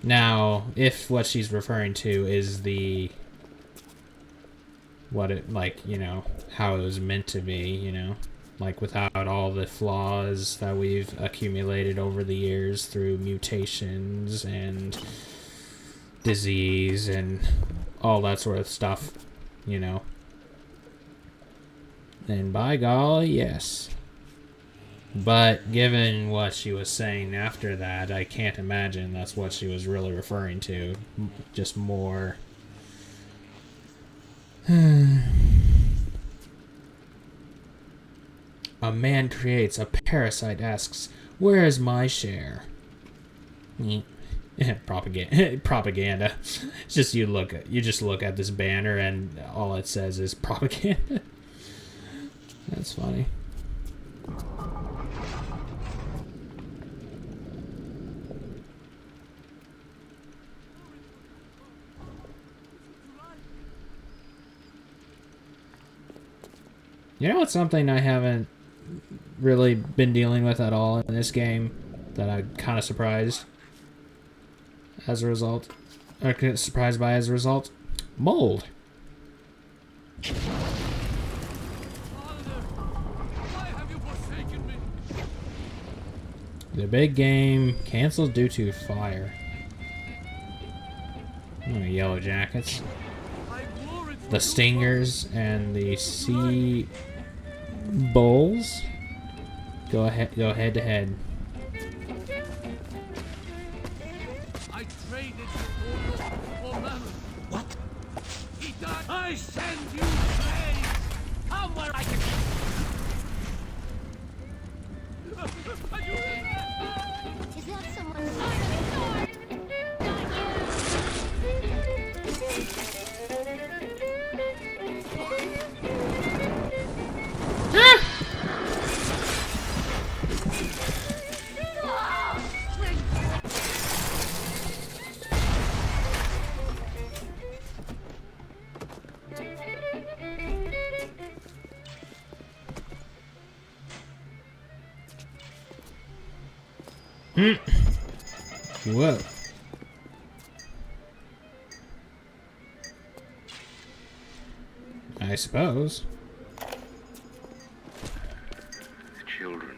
Now, if what she's referring to is how it was meant to be, like without all the flaws that we've accumulated over the years through mutations and disease and all that sort of stuff, then by golly, yes. But given what she was saying after that, I can't imagine that's what she was really referring to. Just more. A man creates, a parasite asks, "Where is my share?" Propaganda. It's just you just look at this banner and all it says is propaganda. That's funny. You know what's something I haven't really been dealing with at all in this game that I'm kind of surprised as a result? Or surprised by as a result? Mold. The big game canceled due to fire. Oh, Yellow Jackets. The Stingers and the Sea Bulls go head to head. I traded for Mammon. What? He died. I send you praise. Come where I can. Is that someone? Whoa. I suppose. The children,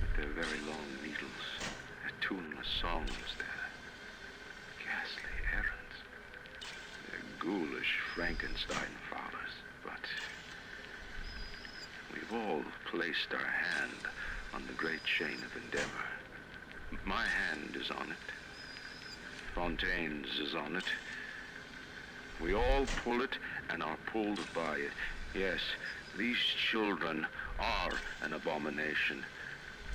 with their very long needles, their tuneless songs, their ghastly errands, their ghoulish Frankenstein fathers. But we've all placed our hand on the great chain of endeavor. My hand is on it. Fontaine's is on it. We all pull it and are pulled by it. Yes, these children are an abomination.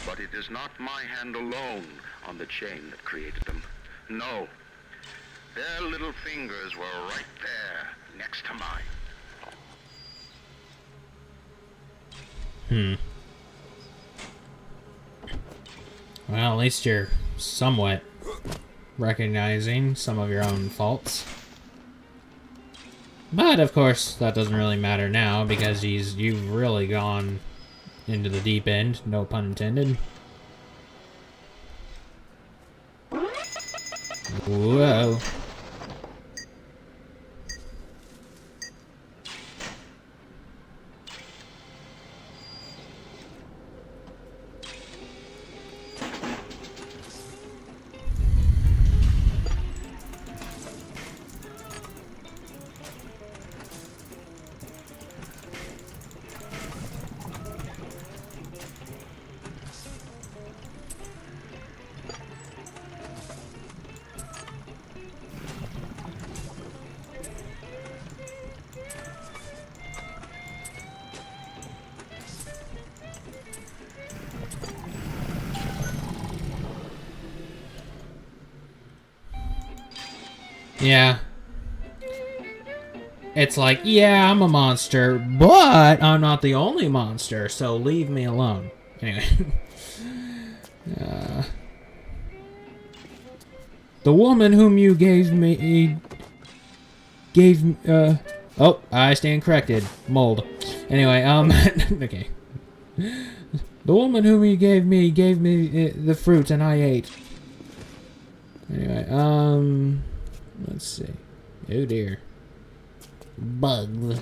But it is not my hand alone on the chain that created them. No. Their little fingers were right there, next to mine. Well, at least you're somewhat recognizing some of your own faults. But, of course, that doesn't really matter now, because you've really gone into the deep end, no pun intended. Whoa. Yeah. It's like, yeah, I'm a monster, but I'm not the only monster, so leave me alone. Anyway. The woman whom you gave me... oh, I stand corrected. Mold. Anyway, okay. The woman whom you gave me the fruit and I ate. Anyway, let's see. Oh dear. Bugs.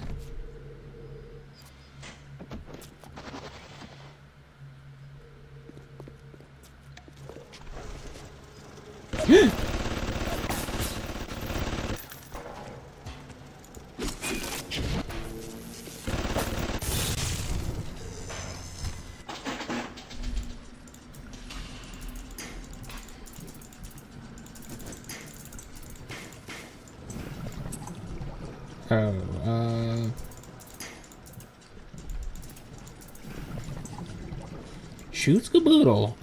Shoot Skaboodle.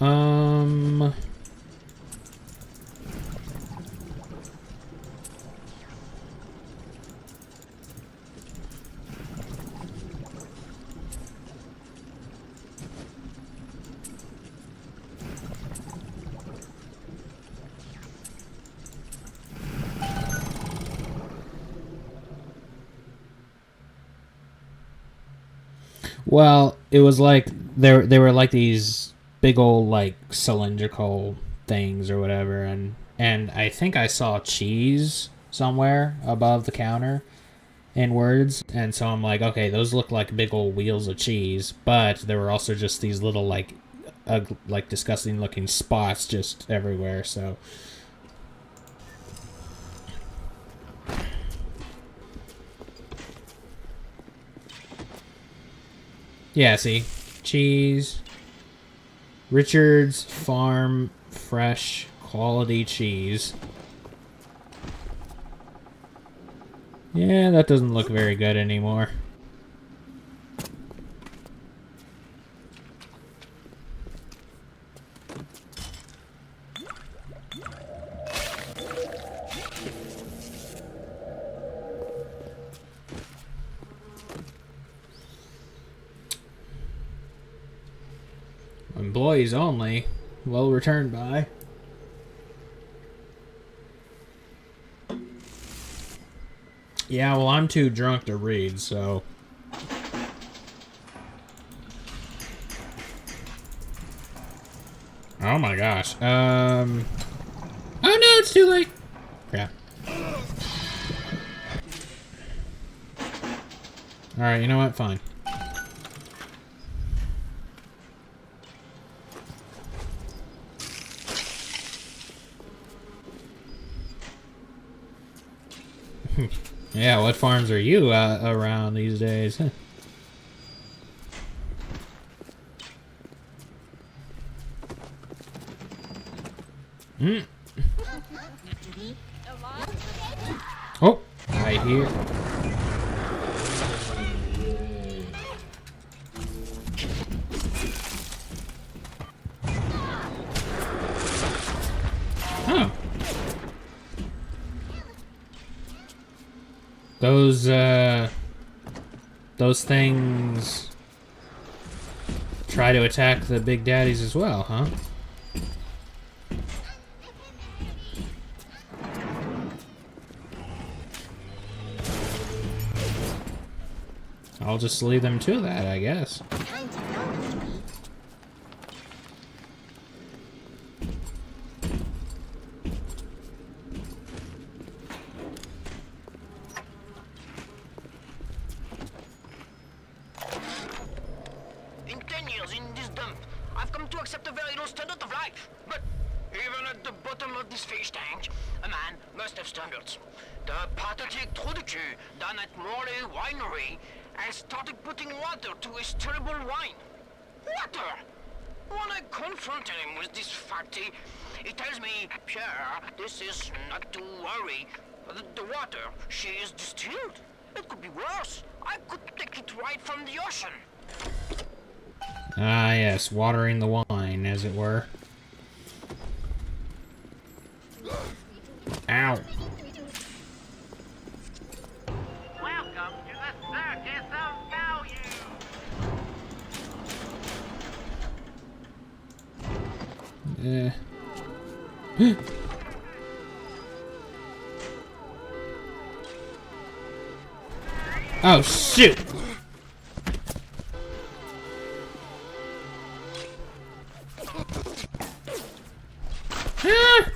Well, it was like they were like these big old like cylindrical things or whatever, and I think I saw cheese somewhere above the counter in words, and so I'm like, okay, those look like big old wheels of cheese, but there were also just these little like disgusting looking spots just everywhere. So yeah, see, cheese, Richard's Farm Fresh Quality Cheese. Yeah, that doesn't look very good anymore. Employees only. Well returned by. Yeah, well, I'm too drunk to read, so... Oh my gosh. Oh no, it's too late! Crap. Alright, you know what? Fine. Yeah, what farms are you around these days? Oh, hi. right here. Oh. Those things try to attack the big daddies as well, huh? I'll just leave them to that, I guess. In 10 years in this dump, I've come to accept a very low standard of life. But even at the bottom of this fish tank, a man must have standards. The pathetic Trudeau down at Morley Winery has started putting water to his terrible wine. Water! When I confronted him with this fact, he tells me, Pierre, this is not to worry. The water, she is distilled. It could be worse. I could take it right from the ocean. Ah, yes, watering the wine, as it were. Ow. Welcome to the Circus of Value. Oh, shoot! Ah!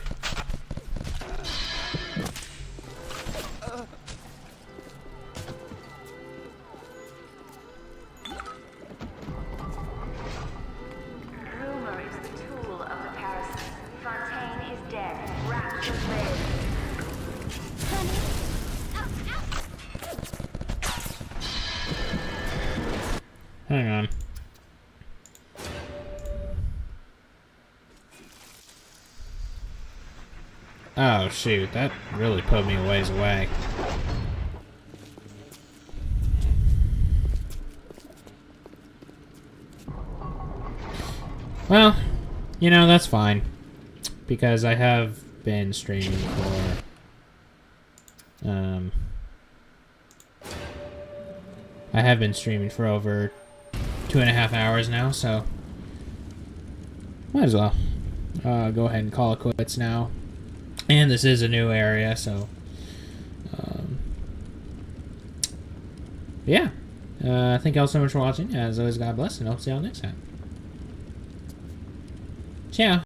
Rumor is the tool of the parasite. Fontaine is dead. Rats will live. Hang on. Oh, shoot. That really put me a ways away. Well, you know, that's fine. Because I have been streaming for... I have been streaming for over 2.5 hours now, so... Might as well. Go ahead and call it quits now. And this is a new area, so... yeah. Thank you all so much for watching. As always, God bless, and I'll see y'all next time. Ciao.